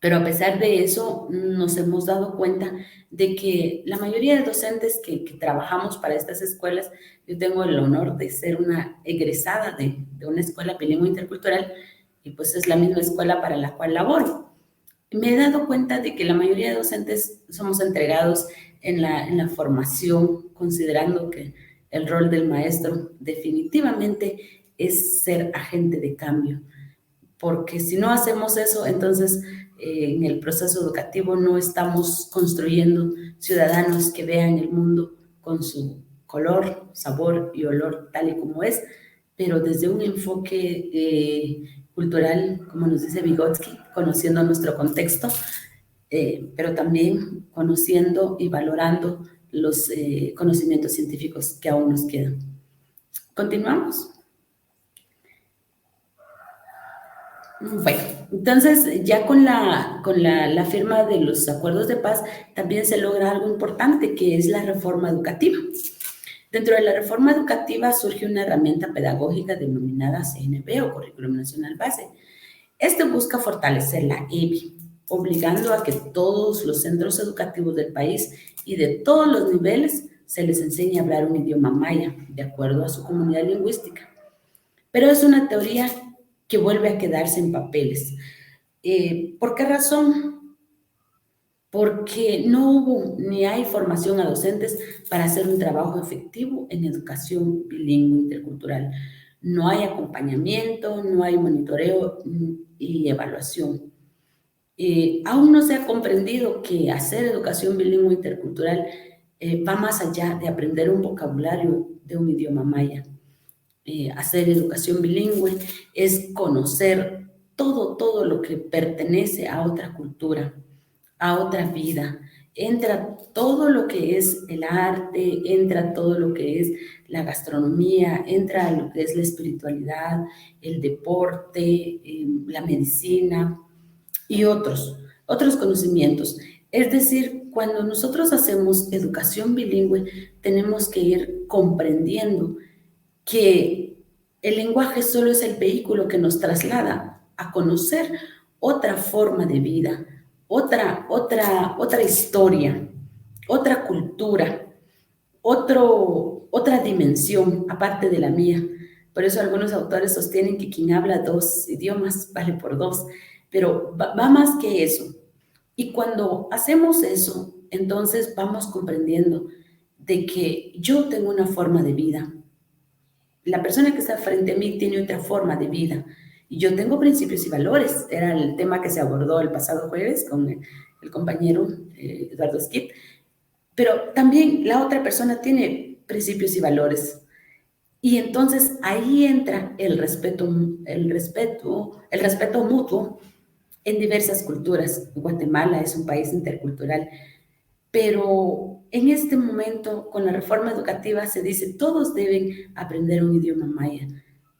S3: Pero a pesar de eso, nos hemos dado cuenta de que la mayoría de docentes que trabajamos para estas escuelas, yo tengo el honor de ser una egresada de una escuela bilingüe intercultural, y pues es la misma escuela para la cual laboro. Me he dado cuenta de que la mayoría de docentes somos entregados en la formación, considerando que el rol del maestro definitivamente es ser agente de cambio, porque si no hacemos eso, entonces en el proceso educativo no estamos construyendo ciudadanos que vean el mundo con su color, sabor y olor tal y como es, pero desde un enfoque cultural, como nos dice Vygotsky, conociendo nuestro contexto, pero también conociendo y valorando los conocimientos científicos que aún nos quedan. Continuamos. Bueno, entonces ya con la firma de los acuerdos de paz también se logra algo importante, que es la reforma educativa. Dentro de la reforma educativa surge una herramienta pedagógica denominada CNB o Currículum Nacional Base. Este busca fortalecer la EBI, obligando a que todos los centros educativos del país y de todos los niveles se les enseñe a hablar un idioma maya, de acuerdo a su comunidad lingüística. Pero es una teoría que vuelve a quedarse en papeles. ¿Por qué razón? Porque no hubo ni hay formación a docentes para hacer un trabajo efectivo en educación bilingüe intercultural. No hay acompañamiento, no hay monitoreo y evaluación. Aún no se ha comprendido que hacer educación bilingüe intercultural va más allá de aprender un vocabulario de un idioma maya. Hacer educación bilingüe es conocer todo lo que pertenece a otra cultura, a otra vida. Entra todo lo que es el arte, entra todo lo que es la gastronomía, entra lo que es la espiritualidad, el deporte, la medicina y otros conocimientos. Es decir, cuando nosotros hacemos educación bilingüe, tenemos que ir comprendiendo que el lenguaje solo es el vehículo que nos traslada a conocer otra forma de vida, otra historia, otra cultura, otra dimensión aparte de la mía. Por eso algunos autores sostienen que quien habla 2 idiomas vale por 2, pero va más que eso. Y cuando hacemos eso, entonces vamos comprendiendo de que yo tengo una forma de vida, la persona que está frente a mí tiene otra forma de vida y yo tengo principios y valores. Era el tema que se abordó el pasado jueves con el compañero Eduardo Skip. Pero también la otra persona tiene principios y valores. Y entonces ahí entra el respeto mutuo en diversas culturas. Guatemala es un país intercultural, pero en este momento, con la reforma educativa, se dice todos deben aprender un idioma maya,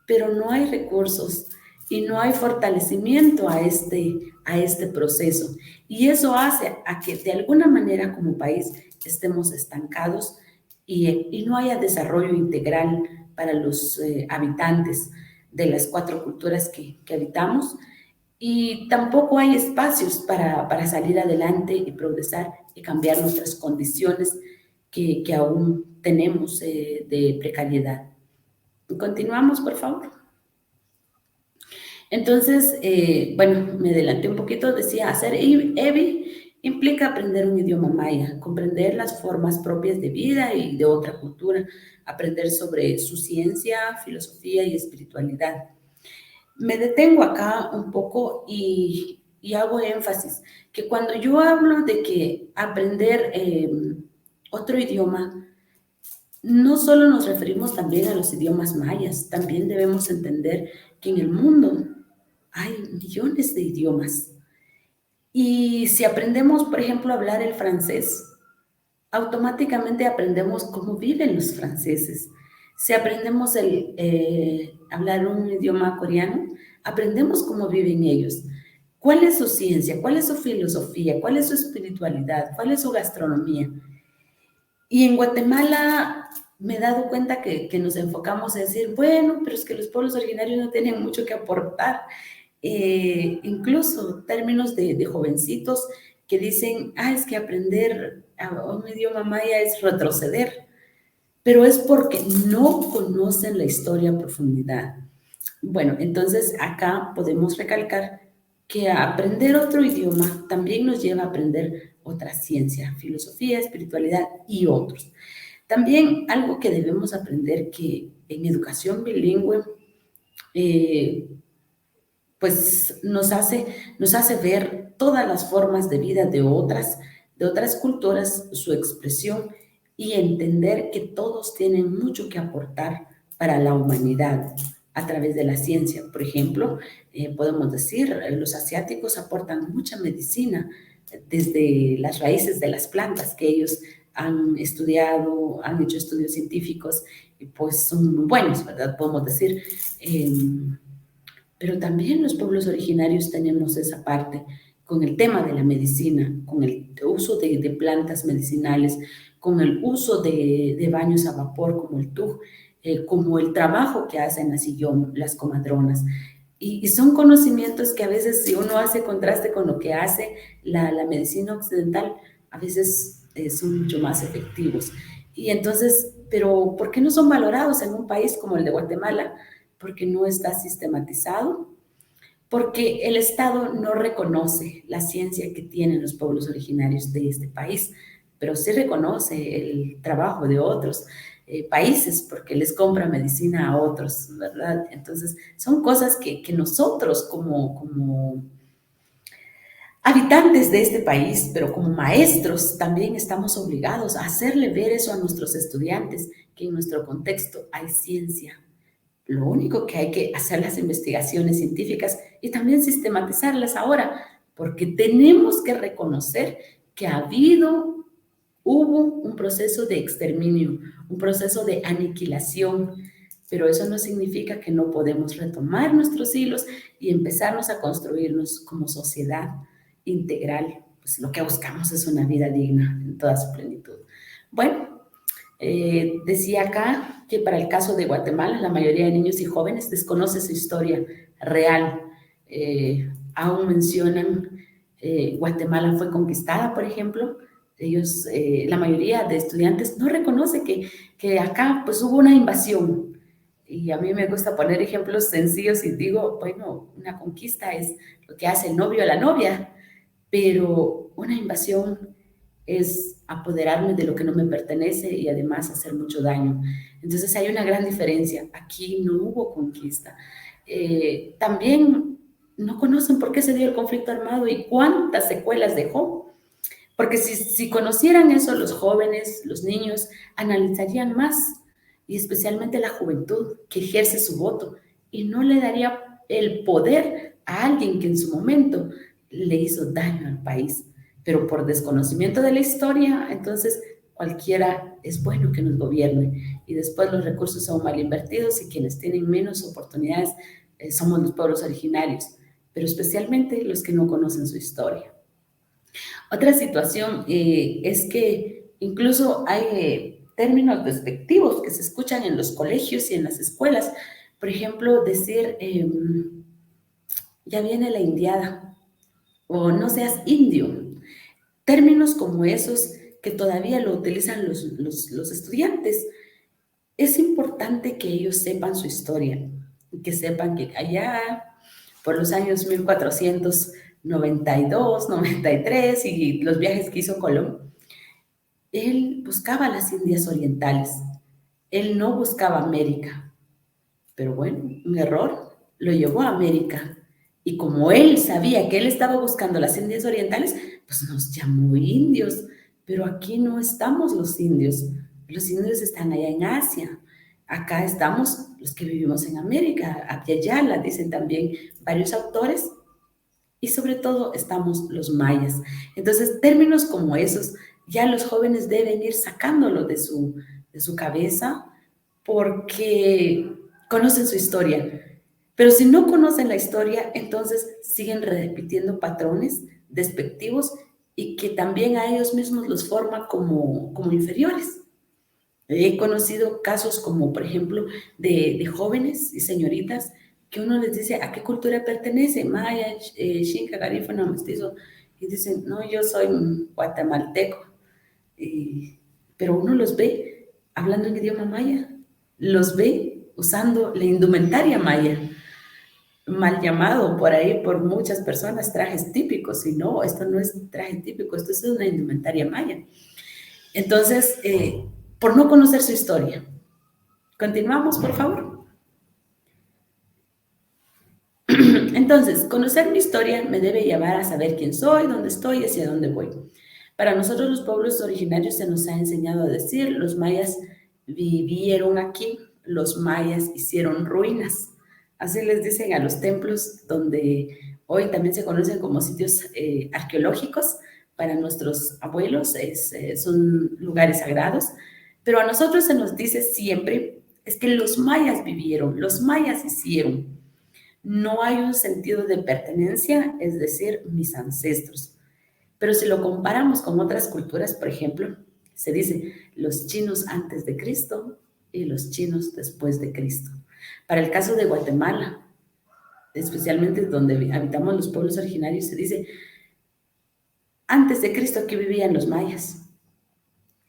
S3: pero no hay recursos y no hay fortalecimiento a este proceso. Y eso hace a que de alguna manera como país estemos estancados y no haya desarrollo integral para los habitantes de las 4 culturas que habitamos, y tampoco hay espacios para salir adelante y progresar y cambiar nuestras condiciones que aún tenemos de precariedad. Continuamos, por favor. Entonces, bueno, me adelanté un poquito, decía, hacer EBI implica aprender un idioma maya, comprender las formas propias de vida y de otra cultura, aprender sobre su ciencia, filosofía y espiritualidad. Me detengo acá un poco y hago énfasis que cuando yo hablo de que aprender otro idioma, no solo nos referimos también a los idiomas mayas, también debemos entender que en el mundo hay millones de idiomas. Y si aprendemos, por ejemplo, a hablar el francés, automáticamente aprendemos cómo viven los franceses. Si aprendemos hablar un idioma coreano, aprendemos cómo viven ellos. ¿Cuál es su ciencia? ¿Cuál es su filosofía? ¿Cuál es su espiritualidad? ¿Cuál es su gastronomía? Y en Guatemala me he dado cuenta que nos enfocamos en decir, bueno, pero es que los pueblos originarios no tienen mucho que aportar. Incluso términos de jovencitos que dicen, es que aprender un idioma maya es retroceder, pero es porque no conocen la historia a profundidad. Bueno, entonces acá podemos recalcar que aprender otro idioma también nos lleva a aprender otra ciencia, filosofía, espiritualidad y otros. También algo que debemos aprender que en educación bilingüe, pues nos hace ver todas las formas de vida de otras culturas, su expresión, y entender que todos tienen mucho que aportar para la humanidad a través de la ciencia. Por ejemplo, podemos decir, los asiáticos aportan mucha medicina desde las raíces de las plantas que ellos han estudiado, han hecho estudios científicos y pues son buenos, ¿verdad? Podemos decir. Pero también los pueblos originarios tenemos esa parte con el tema de la medicina, con el uso de plantas medicinales, con el uso de baños a vapor como el tuj, como el trabajo que hacen las comadronas. Y son conocimientos que a veces si uno hace contraste con lo que hace la medicina occidental, a veces son mucho más efectivos. Y entonces, pero ¿por qué no son valorados en un país como el de Guatemala? Porque no está sistematizado, porque el Estado no reconoce la ciencia que tienen los pueblos originarios de este país, pero sí reconoce el trabajo de otros países porque les compra medicina a otros, ¿verdad? Entonces, son cosas que nosotros como habitantes de este país, pero como maestros también estamos obligados a hacerle ver eso a nuestros estudiantes, que en nuestro contexto hay ciencia. Lo único que hay que hacer las investigaciones científicas y también sistematizarlas ahora, porque tenemos que reconocer que hubo un proceso de exterminio, un proceso de aniquilación, pero eso no significa que no podemos retomar nuestros hilos y empezarnos a construirnos como sociedad integral. Pues lo que buscamos es una vida digna en toda su plenitud. Bueno, decía acá que para el caso de Guatemala, la mayoría de niños y jóvenes desconoce su historia real. Aún mencionan, Guatemala fue conquistada, por ejemplo. Ellos, la mayoría de estudiantes no reconoce que acá pues hubo una invasión. Y a mí me gusta poner ejemplos sencillos y digo, bueno, una conquista es lo que hace el novio a la novia, pero una invasión es apoderarme de lo que no me pertenece y además hacer mucho daño. Entonces hay una gran diferencia. Aquí no hubo conquista. También no conocen por qué se dio el conflicto armado y cuántas secuelas dejó. Porque si conocieran eso los jóvenes, los niños, analizarían más, y especialmente la juventud que ejerce su voto, y no le daría el poder a alguien que en su momento le hizo daño al país. Pero por desconocimiento de la historia, entonces cualquiera es bueno que nos gobierne, y después los recursos son mal invertidos y quienes tienen menos oportunidades somos los pueblos originarios, pero especialmente los que no conocen su historia. Otra situación es que incluso hay términos despectivos que se escuchan en los colegios y en las escuelas. Por ejemplo, decir, ya viene la indiada, o no seas indio. Términos como esos que todavía lo utilizan los estudiantes. Es importante que ellos sepan su historia y que sepan que allá por los años 1492, 93 y los viajes que hizo Colón, él buscaba las Indias Orientales, él no buscaba América, pero bueno, un error, lo llevó a América. Y como él sabía que él estaba buscando las Indias Orientales, pues nos llamó indios, pero aquí no estamos los indios están allá en Asia. Acá estamos los que vivimos en América, Abyayala, dicen también varios autores, y sobre todo estamos los mayas. Entonces, términos como esos, ya los jóvenes deben ir sacándolos de su cabeza porque conocen su historia. Pero si no conocen la historia, entonces siguen repitiendo patrones despectivos y que también a ellos mismos los forma como inferiores. He conocido casos como, por ejemplo, de jóvenes y señoritas que uno les dice, ¿a qué cultura pertenece? Maya, Xinca, Garífuna, mestizo. Y dicen, no, yo soy guatemalteco. Pero uno los ve hablando en idioma maya, los ve usando la indumentaria maya, mal llamado por ahí por muchas personas trajes típicos, y no, esto no es traje típico, esto es una indumentaria maya. Entonces, por no conocer su historia. Continuamos, por favor. Entonces, conocer mi historia me debe llevar a saber quién soy, dónde estoy y hacia dónde voy. Para nosotros los pueblos originarios se nos ha enseñado a decir, los mayas vivieron aquí, los mayas hicieron ruinas. Así les dicen a los templos donde hoy también se conocen como sitios arqueológicos. Para nuestros abuelos son lugares sagrados, pero a nosotros se nos dice siempre, es que los mayas vivieron, los mayas hicieron. No hay un sentido de pertenencia, es decir, mis ancestros. Pero si lo comparamos con otras culturas, por ejemplo, se dice los chinos antes de Cristo y los chinos después de Cristo. Para el caso de Guatemala, especialmente donde habitamos los pueblos originarios, se dice antes de Cristo aquí vivían los mayas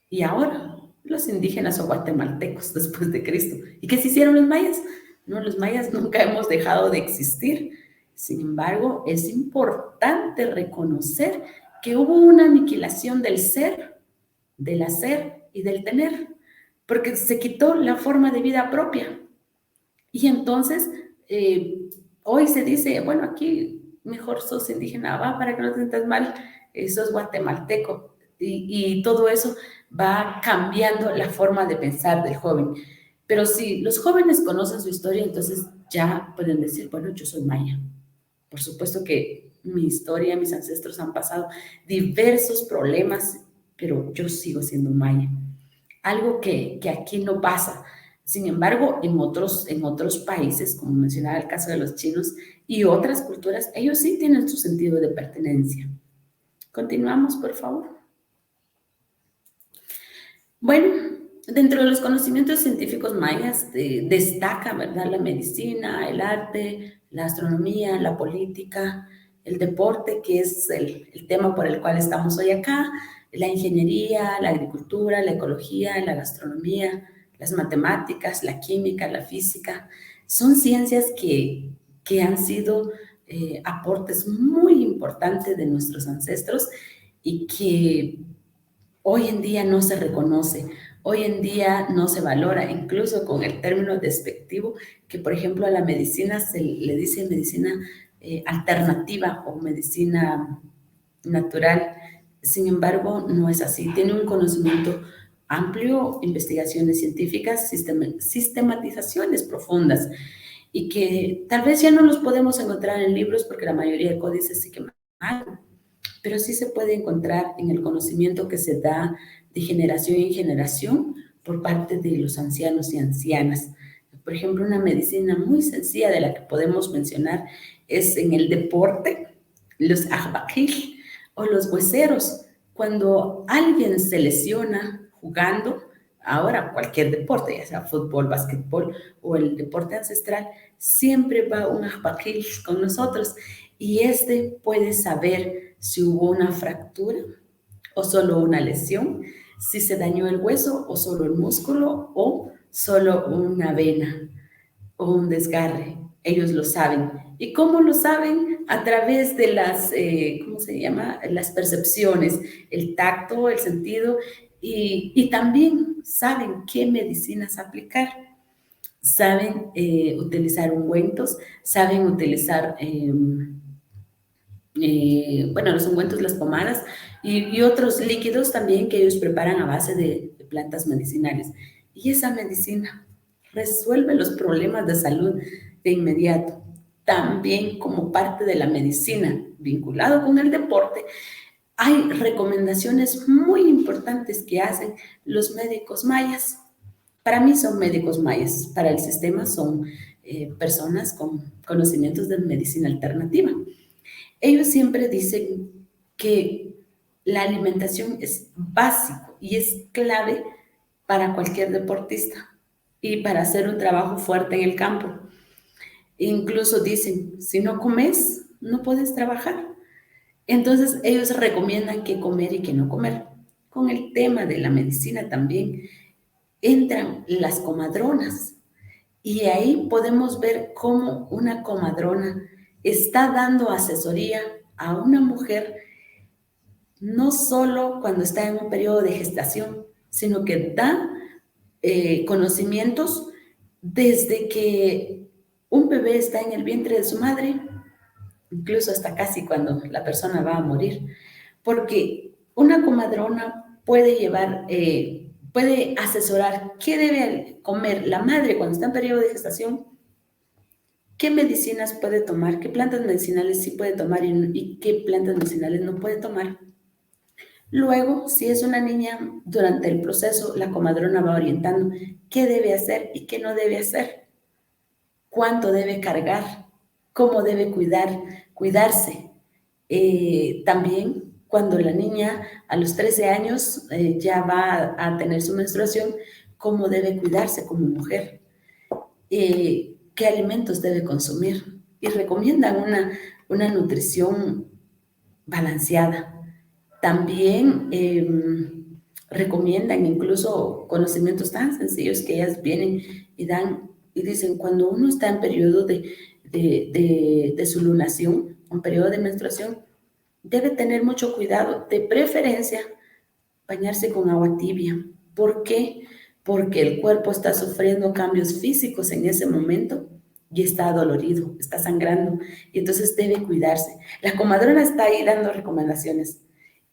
S3: y ahora los indígenas o guatemaltecos después de Cristo. ¿Y qué se hicieron los mayas? No, los mayas nunca hemos dejado de existir. Sin embargo, es importante reconocer que hubo una aniquilación del ser, del hacer y del tener, porque se quitó la forma de vida propia. Y entonces, hoy se dice, bueno, aquí mejor sos indígena, va, para que no te sientas mal, sos guatemalteco. Y todo eso va cambiando la forma de pensar del joven. Pero si los jóvenes conocen su historia, entonces ya pueden decir, bueno, yo soy maya. Por supuesto que mi historia, mis ancestros han pasado diversos problemas, pero yo sigo siendo maya. Algo que aquí no pasa. Sin embargo, en otros países, como mencionaba el caso de los chinos y otras culturas, ellos sí tienen su sentido de pertenencia. Continuamos, por favor. Bueno, dentro de los conocimientos científicos mayas destaca, ¿verdad?, la medicina, el arte, la astronomía, la política, el deporte, que es el tema por el cual estamos hoy acá, la ingeniería, la agricultura, la ecología, la gastronomía, las matemáticas, la química, la física. Son ciencias que han sido aportes muy importantes de nuestros ancestros y que hoy en día no se reconoce, hoy en día no se valora, incluso con el término despectivo, que por ejemplo a la medicina se le dice medicina alternativa o medicina natural. Sin embargo, no es así. Tiene un conocimiento amplio, investigaciones científicas, sistematizaciones profundas y que tal vez ya no los podemos encontrar en libros porque la mayoría de códices sí que mal, pero sí se puede encontrar en el conocimiento que se da de generación en generación por parte de los ancianos y ancianas. Por ejemplo, una medicina muy sencilla de la que podemos mencionar es en el deporte, los ajbaquil o los hueseros. Cuando alguien se lesiona jugando, ahora cualquier deporte, ya sea fútbol, básquetbol o el deporte ancestral, siempre va un ajbaquil con nosotros y este puede saber si hubo una fractura o solo una lesión, si se dañó el hueso o solo el músculo o solo una vena o un desgarre. Ellos lo saben. ¿Y cómo lo saben? A través de las, ¿cómo se llama? Las percepciones, el tacto, el sentido y también saben qué medicinas aplicar. Saben utilizar ungüentos, saben utilizar bueno, los ungüentos, las pomadas y otros líquidos también que ellos preparan a base de plantas medicinales. Y esa medicina resuelve los problemas de salud de inmediato. También como parte de la medicina vinculado con el deporte, hay recomendaciones muy importantes que hacen los médicos mayas. Para mí son médicos mayas, para el sistema son personas con conocimientos de medicina alternativa. Ellos siempre dicen que la alimentación es básico y es clave para cualquier deportista y para hacer un trabajo fuerte en el campo. Incluso dicen, si no comes, no puedes trabajar. Entonces ellos recomiendan qué comer y qué no comer. Con el tema de la medicina también entran las comadronas y ahí podemos ver cómo una comadrona está dando asesoría a una mujer no solo cuando está en un periodo de gestación, sino que da conocimientos desde que un bebé está en el vientre de su madre, incluso hasta casi cuando la persona va a morir, porque una comadrona puede llevar, puede asesorar qué debe comer la madre cuando está en periodo de gestación, qué medicinas puede tomar, qué plantas medicinales sí puede tomar y qué plantas medicinales no puede tomar. Luego, si es una niña, durante el proceso, la comadrona va orientando qué debe hacer y qué no debe hacer, cuánto debe cargar, cómo debe cuidarse. También, cuando la niña a los 13 años ya va a tener su menstruación, cómo debe cuidarse como mujer, qué alimentos debe consumir. Y recomiendan una nutrición balanceada. También recomiendan incluso conocimientos tan sencillos que ellas vienen y dan y dicen, cuando uno está en periodo de su lunación, un periodo de menstruación, debe tener mucho cuidado, de preferencia bañarse con agua tibia. ¿Por qué? Porque el cuerpo está sufriendo cambios físicos en ese momento y está adolorido, está sangrando, y entonces debe cuidarse. La comadrona está ahí dando recomendaciones,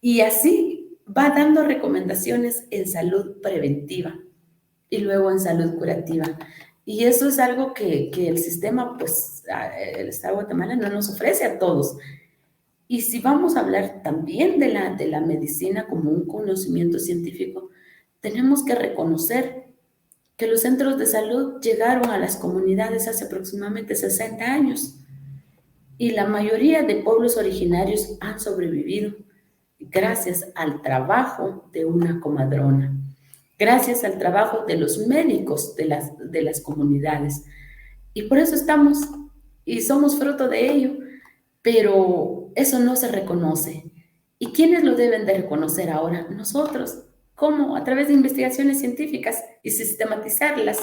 S3: y así va dando recomendaciones en salud preventiva y luego en salud curativa. Y eso es algo que el sistema, pues, el Estado de Guatemala no nos ofrece a todos. Y si vamos a hablar también de la medicina como un conocimiento científico, tenemos que reconocer que los centros de salud llegaron a las comunidades hace aproximadamente 60 años y la mayoría de pueblos originarios han sobrevivido gracias al trabajo de una comadrona, gracias al trabajo de los médicos de las comunidades. Y por eso estamos y somos fruto de ello, pero eso no se reconoce. ¿Y quiénes lo deben de reconocer ahora? Nosotros. ¿Cómo? A través de investigaciones científicas y sistematizarlas.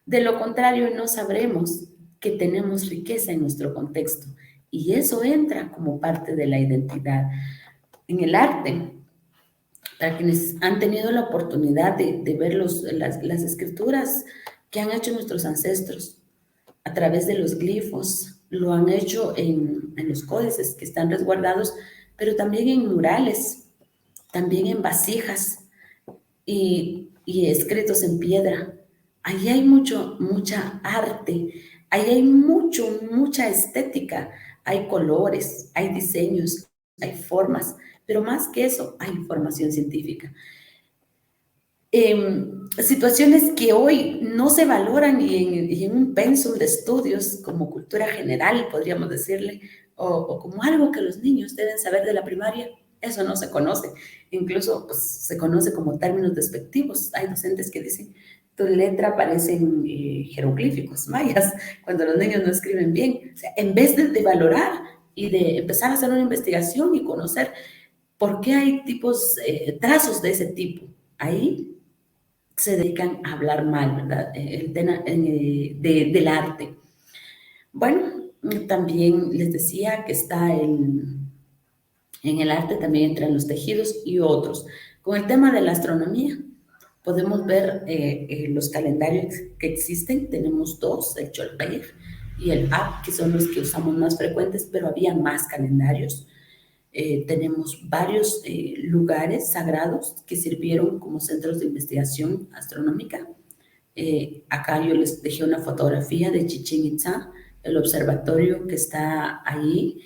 S3: De lo contrario, no sabremos que tenemos riqueza en nuestro contexto. Y eso entra como parte de la identidad. En el arte, para quienes han tenido la oportunidad de ver las escrituras que han hecho nuestros ancestros a través de los glifos, lo han hecho en los códices que están resguardados, pero también en murales, también en vasijas y escritos en piedra. Ahí hay mucha arte, ahí hay mucha estética, hay colores, hay diseños, hay formas, pero más que eso, hay información científica. Situaciones que hoy no se valoran y en un pensum de estudios como cultura general, podríamos decirle, o como algo que los niños deben saber de la primaria, eso no se conoce. Incluso pues, se conoce como términos despectivos. Hay docentes que dicen, tu letra parece en jeroglíficos mayas, cuando los niños no escriben bien. O sea, en vez de valorar y de empezar a hacer una investigación y conocer por qué hay trazos de ese tipo, ahí se dedican a hablar mal, ¿verdad? El tema del arte. Bueno, también les decía que está en el arte, también entran los tejidos y otros. Con el tema de la astronomía, podemos ver los calendarios que existen. Tenemos dos, el Cholpeg y el App, que son los que usamos más frecuentes, pero había más calendarios. Tenemos varios lugares sagrados que sirvieron como centros de investigación astronómica. Acá yo les dejé una fotografía de Chichén Itzá, el observatorio que está ahí,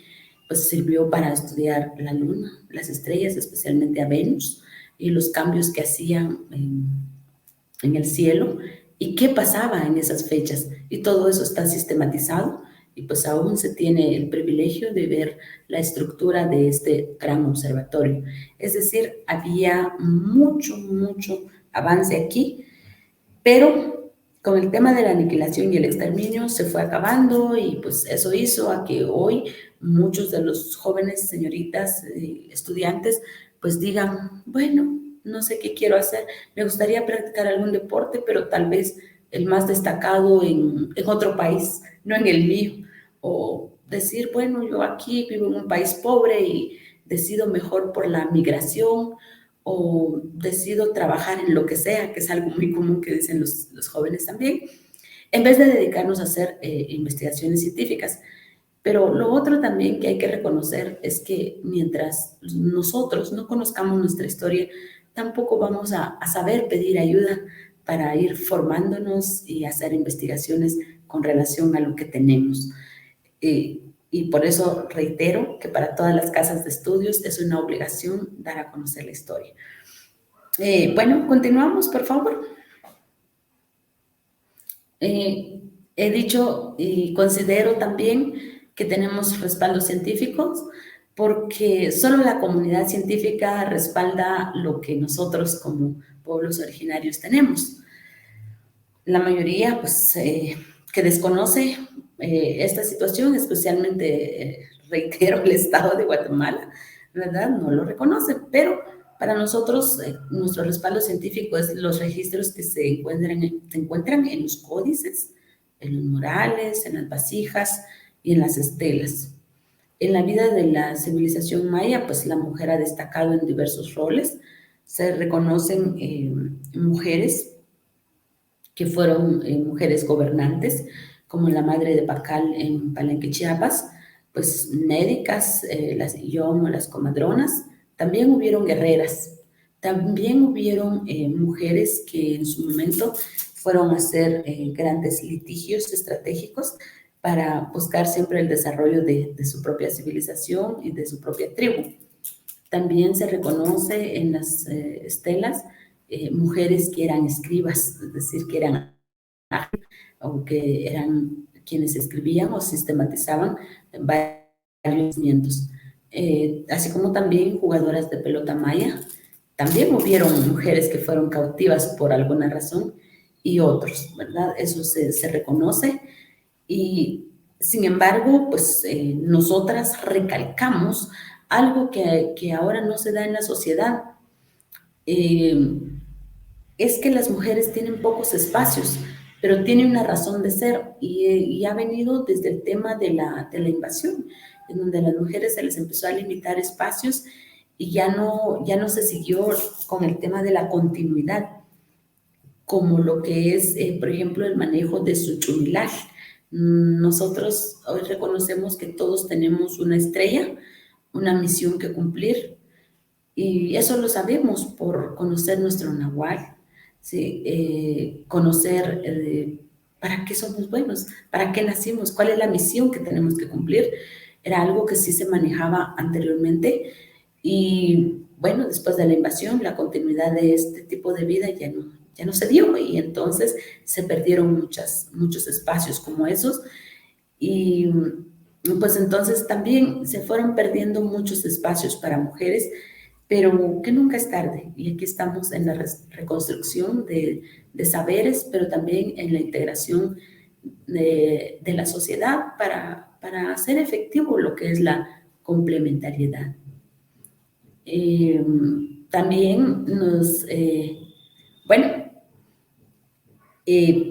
S3: pues sirvió para estudiar la luna, las estrellas, especialmente a Venus, y los cambios que hacían en el cielo y qué pasaba en esas fechas. Y todo eso está sistematizado y pues aún se tiene el privilegio de ver la estructura de este gran observatorio. Es decir, había mucho avance aquí, pero con el tema de la aniquilación y el exterminio se fue acabando y pues eso hizo a que hoy muchos de los jóvenes señoritas, estudiantes, pues digan, bueno, no sé qué quiero hacer, me gustaría practicar algún deporte, pero tal vez el más destacado en otro país, no en el mío. O decir, bueno, yo aquí vivo en un país pobre y decido mejor por la migración o decido trabajar en lo que sea, que es algo muy común que dicen los jóvenes también, en vez de dedicarnos a hacer investigaciones científicas. Pero lo otro también que hay que reconocer es que mientras nosotros no conozcamos nuestra historia, tampoco vamos a saber pedir ayuda para ir formándonos y hacer investigaciones con relación a lo que tenemos. Y por eso reitero que para todas las casas de estudios es una obligación dar a conocer la historia. Bueno, continuamos, por favor. He dicho y considero también que tenemos respaldos científicos porque solo la comunidad científica respalda lo que nosotros como pueblos originarios tenemos. La mayoría, pues, que desconoce esta situación, especialmente, reitero, el Estado de Guatemala, ¿verdad? No lo reconoce, pero para nosotros nuestro respaldo científico es los registros que se encuentran en los códices, en los murales, en las vasijas y en las estelas. En la vida de la civilización maya, pues la mujer ha destacado en diversos roles. Se reconocen mujeres que fueron mujeres gobernantes, como la madre de Pacal en Palenque, Chiapas, pues médicas, las IOM o las comadronas. También hubieron guerreras, también hubieron mujeres que en su momento fueron a hacer grandes litigios estratégicos para buscar siempre el desarrollo de su propia civilización y de su propia tribu. También se reconoce en las estelas mujeres que eran escribas, es decir, que eran o que eran quienes escribían o sistematizaban varios conocimientos. Así como también jugadoras de pelota maya. También hubieron mujeres que fueron cautivas por alguna razón y otros, ¿verdad? Eso se reconoce y sin embargo, pues nosotras recalcamos algo que ahora no se da en la sociedad. Es que las mujeres tienen pocos espacios, pero tiene una razón de ser y ha venido desde el tema de la invasión, en donde a las mujeres se les empezó a limitar espacios y ya no se siguió con el tema de la continuidad, como lo que es, por ejemplo, el manejo de su chumilaj. Nosotros hoy reconocemos que todos tenemos una estrella, una misión que cumplir, y eso lo sabemos por conocer nuestro nahual, ¿sí? Conocer para qué somos buenos, para qué nacimos, cuál es la misión que tenemos que cumplir. Era algo que sí se manejaba anteriormente y bueno, después de la invasión, la continuidad de este tipo de vida ya no se dio y entonces se perdieron muchos espacios como esos y pues entonces también se fueron perdiendo muchos espacios para mujeres, pero que nunca es tarde. Y aquí estamos en la reconstrucción de saberes, pero también en la integración de la sociedad para hacer efectivo lo que es la complementariedad. También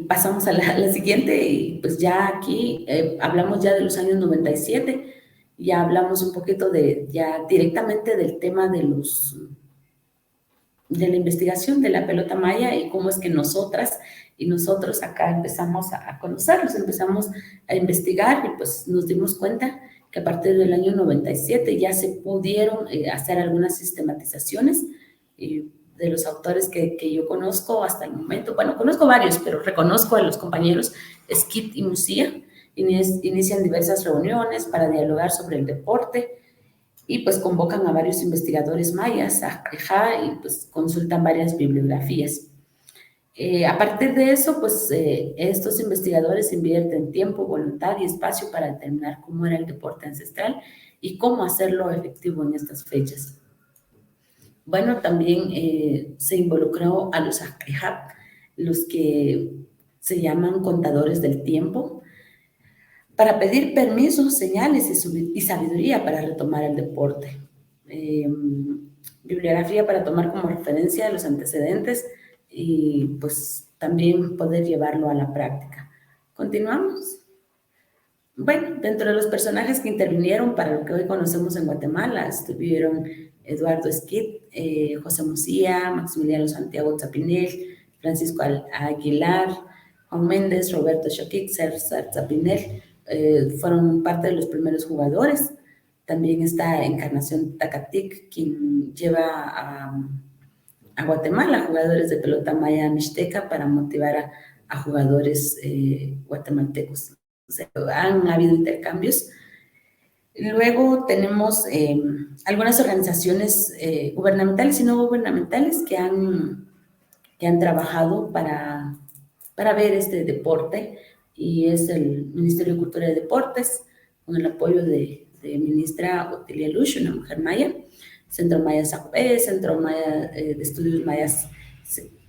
S3: pasamos a la siguiente y pues ya aquí hablamos ya de los años 97, ya hablamos un poquito ya directamente del tema de la investigación de la pelota maya y cómo es que nosotras y nosotros acá empezamos a conocerlos, empezamos a investigar y pues nos dimos cuenta que a partir del año 97 ya se pudieron hacer algunas sistematizaciones de los autores que yo conozco hasta el momento. Bueno, conozco varios, pero reconozco a los compañeros Skit y Musía. Inician diversas reuniones para dialogar sobre el deporte y pues convocan a varios investigadores mayas y pues consultan varias bibliografías. A partir de eso, pues estos investigadores invierten tiempo, voluntad y espacio para determinar cómo era el deporte ancestral y cómo hacerlo efectivo en estas fechas. Bueno, también se involucró a los Ajab, los que se llaman contadores del tiempo, para pedir permisos, señales y sabiduría para retomar el deporte. Bibliografía para tomar como referencia los antecedentes y pues también poder llevarlo a la práctica. ¿Continuamos? Bueno, dentro de los personajes que intervinieron para lo que hoy conocemos en Guatemala, estuvieron Eduardo Skit, José Musía, Maximiliano Santiago Tzapinel, Francisco Aguilar, Juan Méndez, Roberto Choquic, César Tzapinel, fueron parte de los primeros jugadores. También está Encarnación Tacatic, quien lleva a Guatemala jugadores de pelota maya mixteca para motivar a jugadores guatemaltecos. O sea, han habido intercambios. Luego tenemos algunas organizaciones gubernamentales y no gubernamentales que han trabajado para ver este deporte, y es el Ministerio de Cultura y Deportes, con el apoyo de ministra Otilia Lush, una mujer maya, Centro Maya Zacupé, Centro Maya de Estudios Mayas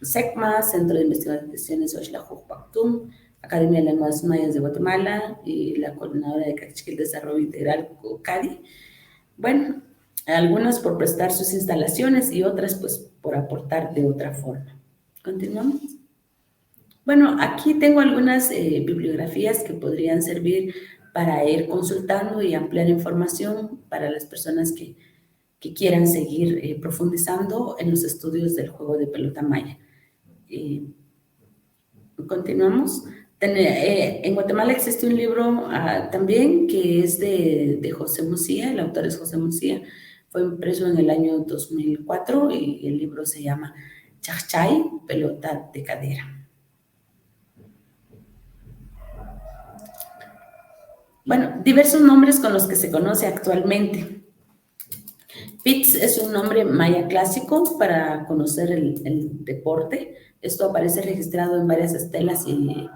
S3: SECMA, Centro de Investigaciones Oxlajuj Pactum, Academia de Lenguas Mayas de Guatemala y la coordinadora de Cachiquel Desarrollo Integral, CADI. Bueno, algunas por prestar sus instalaciones y otras pues por aportar de otra forma. ¿Continuamos? Bueno, aquí tengo algunas bibliografías que podrían servir para ir consultando y ampliar información para las personas que quieran seguir profundizando en los estudios del juego de pelota maya. Continuamos. En Guatemala existe un libro también que es de José Mucía, el autor es José Mucía, fue impreso en el año 2004 y el libro se llama Chachay, pelota de cadera. Bueno, diversos nombres con los que se conoce actualmente. Pitts es un nombre maya clásico para conocer el deporte. Esto aparece registrado en varias estelas y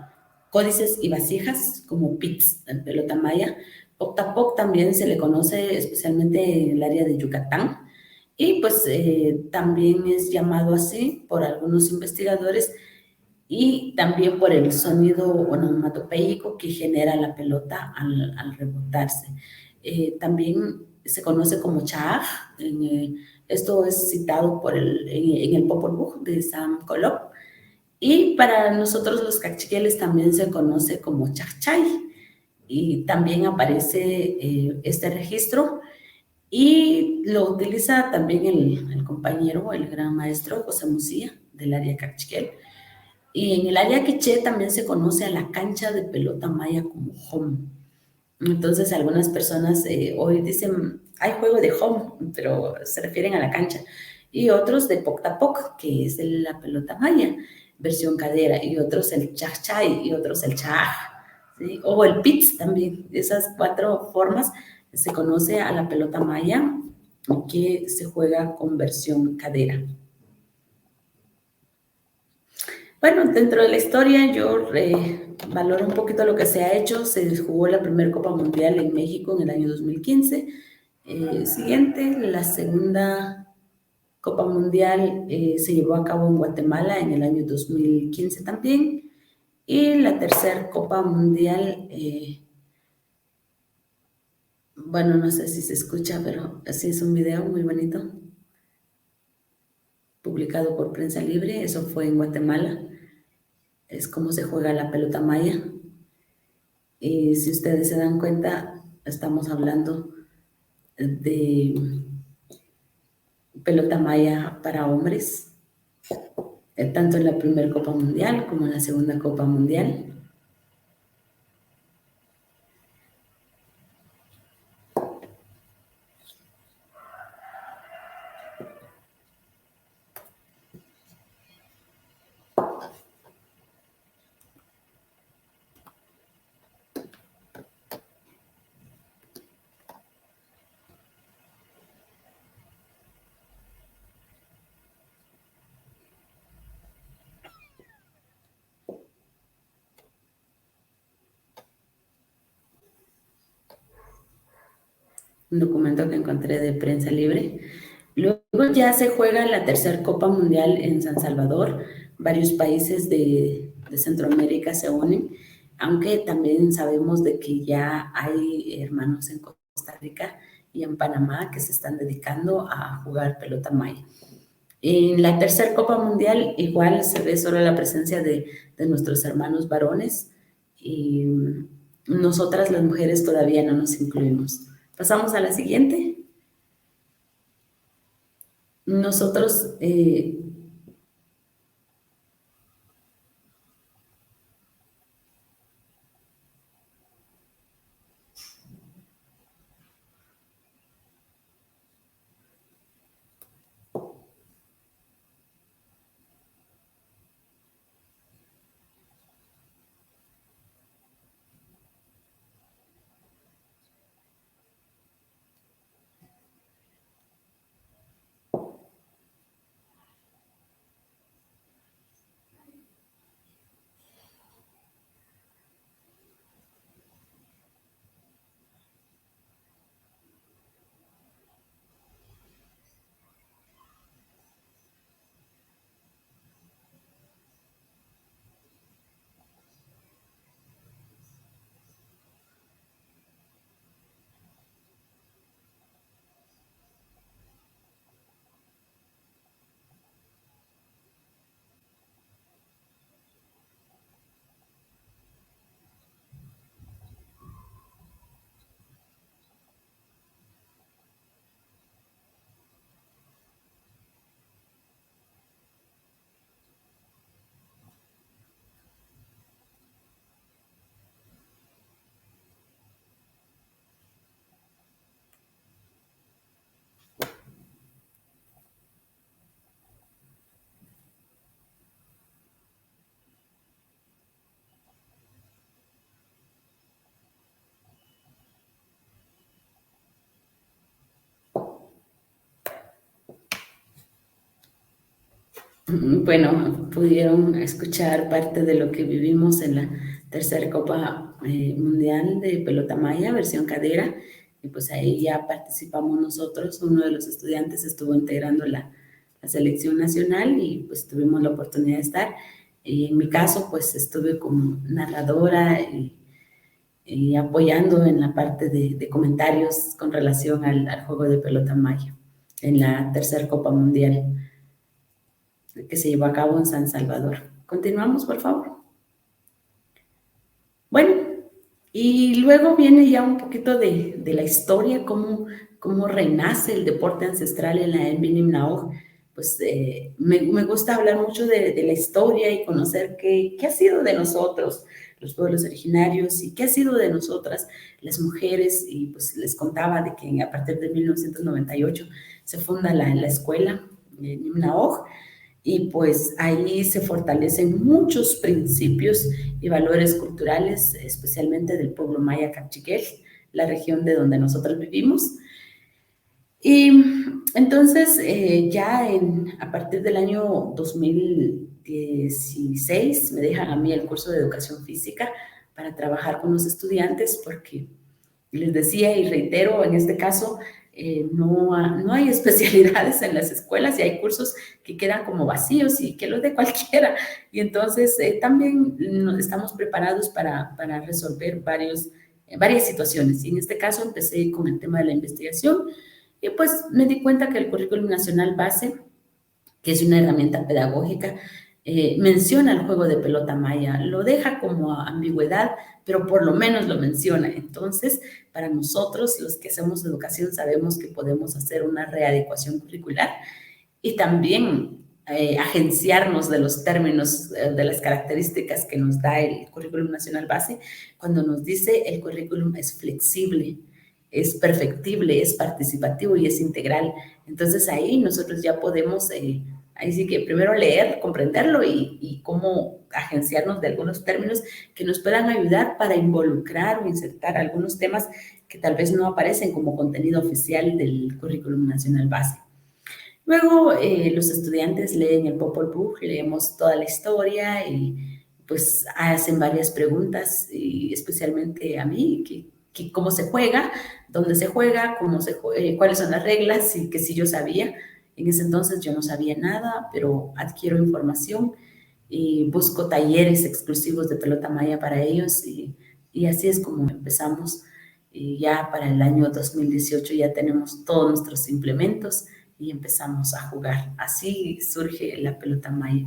S3: códices y vasijas como Pitts, en pelota maya. Octapoc también se le conoce especialmente en el área de Yucatán y pues también es llamado así por algunos investigadores y también por el sonido onomatopéyico que genera la pelota al rebotarse. También se conoce como chaaj. Esto es citado en el Popol Vuh de Sam Kolop. Y para nosotros los cachiqueles también se conoce como chachay. Y también aparece este registro y lo utiliza también el compañero, el gran maestro José Mucía del área cachiquel. Y en el área quiché también se conoce a la cancha de pelota maya como home. Entonces, algunas personas hoy dicen, hay juego de home, pero se refieren a la cancha. Y otros de poc tapoc, que es la pelota maya, versión cadera. Y otros el chachay, y otros el chaj, ¿sí? O el pitz también. Esas 4 formas se conoce a la pelota maya que se juega con versión cadera. Bueno, dentro de la historia yo valoro un poquito lo que se ha hecho. Se jugó la primera Copa Mundial en México en el año 2015. Siguiente, la segunda Copa Mundial se llevó a cabo en Guatemala en el año 2015 también. Y la tercera Copa Mundial, bueno, no sé si se escucha, pero así es un video muy bonito, publicado por Prensa Libre. Eso fue en Guatemala. Es como se juega la pelota maya. Y si ustedes se dan cuenta, estamos hablando de pelota maya para hombres, tanto en la primera Copa Mundial como en la segunda Copa Mundial. Un documento que encontré de Prensa Libre. Luego ya se juega la tercera Copa Mundial en San Salvador. Varios países de Centroamérica se unen, aunque también sabemos de que ya hay hermanos en Costa Rica y en Panamá que se están dedicando a jugar pelota maya. En la tercera Copa Mundial igual se ve solo la presencia de nuestros hermanos varones y nosotras las mujeres todavía no nos incluimos. Pasamos a la siguiente. Nosotros Bueno, pudieron escuchar parte de lo que vivimos en la tercera Copa Mundial de Pelota Maya, versión cadera, y pues ahí ya participamos nosotros. Uno de los estudiantes estuvo integrando la selección nacional y pues tuvimos la oportunidad de estar. Y en mi caso, pues estuve como narradora y apoyando en la parte de comentarios con relación al juego de Pelota Maya en la tercera Copa Mundial que se llevó a cabo en San Salvador. Continuamos, por favor. Bueno, y luego viene ya un poquito de la historia, cómo renace el deporte ancestral en la Nimiñaoj. Pues me gusta hablar mucho de la historia y conocer qué ha sido de nosotros, los pueblos originarios, y qué ha sido de nosotras, las mujeres. Y pues les contaba de que a partir de 1998 se funda la escuela Nimiñaoj, y pues ahí se fortalecen muchos principios y valores culturales, especialmente del pueblo maya Cachiquel, la región de donde nosotros vivimos. Y entonces ya a partir del año 2016 me dejan a mí el curso de educación física para trabajar con los estudiantes, porque les decía y reitero, en este caso no hay especialidades en las escuelas y hay cursos que quedan como vacíos y que los de cualquiera. Y entonces también estamos preparados para resolver varias situaciones. Y en este caso empecé con el tema de la investigación y pues me di cuenta que el Currículum Nacional Base, que es una herramienta pedagógica, menciona el juego de pelota maya, lo deja como ambigüedad, pero por lo menos lo menciona. Entonces, para nosotros, los que hacemos educación, sabemos que podemos hacer una readecuación curricular y también agenciarnos de los términos, de las características que nos da el Currículum Nacional Base, cuando nos dice el currículum es flexible, es perfectible, es participativo y es integral. Entonces ahí nosotros ya podemos, ahí sí que primero leer, comprenderlo y cómo agenciarnos de algunos términos que nos puedan ayudar para involucrar o insertar algunos temas que tal vez no aparecen como contenido oficial del Currículum Nacional Base. Luego los estudiantes leen el Popol Vuh, leemos toda la historia y pues hacen varias preguntas, y especialmente a mí, que cómo se juega, dónde se juega, cuáles son las reglas, y que si yo sabía. En ese entonces yo no sabía nada, pero adquiero información y busco talleres exclusivos de pelota maya para ellos, y así es como empezamos. Y ya para el año 2018 ya tenemos todos nuestros implementos y empezamos a jugar. Así surge la pelota maya.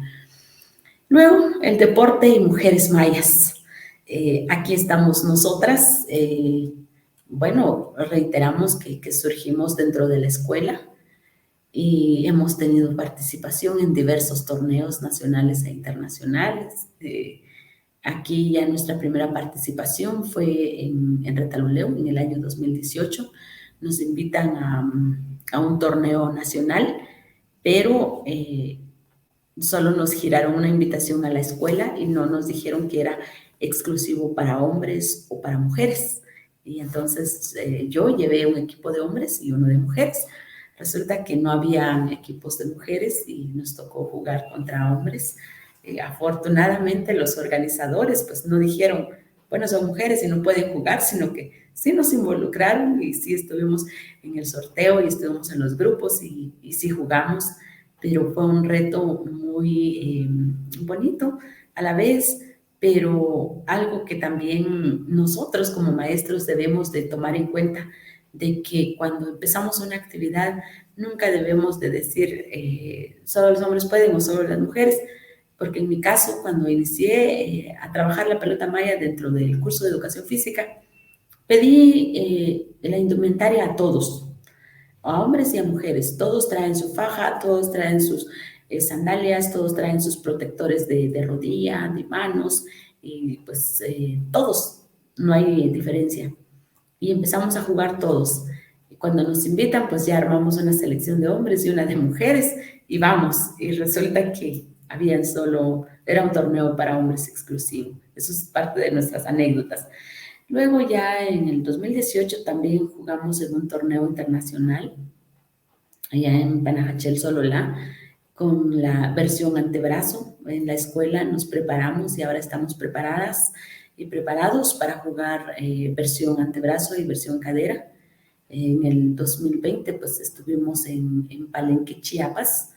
S3: Luego, el deporte y mujeres mayas. Aquí estamos nosotras. Bueno, reiteramos que surgimos dentro de la escuela y hemos tenido participación en diversos torneos nacionales e internacionales. Aquí ya nuestra primera participación fue en Retaluleu en el año 2018. Nos invitan a un torneo nacional, pero solo nos giraron una invitación a la escuela y no nos dijeron que era exclusivo para hombres o para mujeres. Y entonces yo llevé un equipo de hombres y uno de mujeres. Resulta que no había equipos de mujeres y nos tocó jugar contra hombres. Afortunadamente los organizadores pues no dijeron, bueno, son mujeres y no pueden jugar, sino que sí nos involucraron y sí estuvimos en el sorteo y estuvimos en los grupos y sí jugamos, pero fue un reto muy bonito a la vez, pero algo que también nosotros como maestros debemos de tomar en cuenta, de que cuando empezamos una actividad nunca debemos de decir solo los hombres pueden o solo las mujeres, porque en mi caso cuando inicié a trabajar la pelota maya dentro del curso de educación física, pedí la indumentaria a todos, a hombres y a mujeres. Todos traen su faja, todos traen sus sandalias, todos traen sus protectores de rodilla, de manos, y pues todos, no hay diferencia. Y empezamos a jugar todos. Y cuando nos invitan, pues ya armamos una selección de hombres y una de mujeres y vamos. Y resulta que era un torneo para hombres exclusivo. Eso es parte de nuestras anécdotas. Luego ya en el 2018 también jugamos en un torneo internacional allá en Panajachel, Sololá, con la versión antebrazo. En la escuela nos preparamos y ahora estamos preparadas y preparados para jugar versión antebrazo y versión cadera. En el 2020 pues estuvimos en Palenque, Chiapas.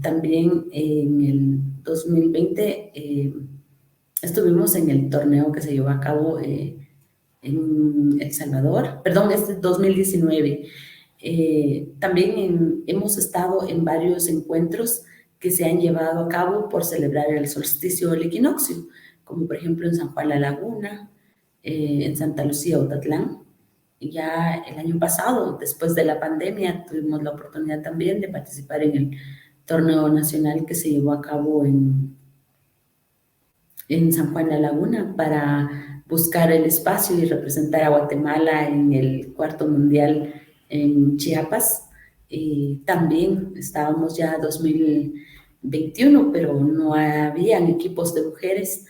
S3: También en el 2020 estuvimos en el torneo que se llevó a cabo en El Salvador, perdón, este 2019. También hemos estado en varios encuentros que se han llevado a cabo por celebrar el solsticio del equinoccio, como por ejemplo en San Juan La Laguna, en Santa Lucía, Otatlán. Y ya el año pasado, después de la pandemia, tuvimos la oportunidad también de participar en el torneo nacional que se llevó a cabo en San Juan La Laguna para buscar el espacio y representar a Guatemala en el cuarto mundial en Chiapas. Y también estábamos ya 2021, pero no habían equipos de mujeres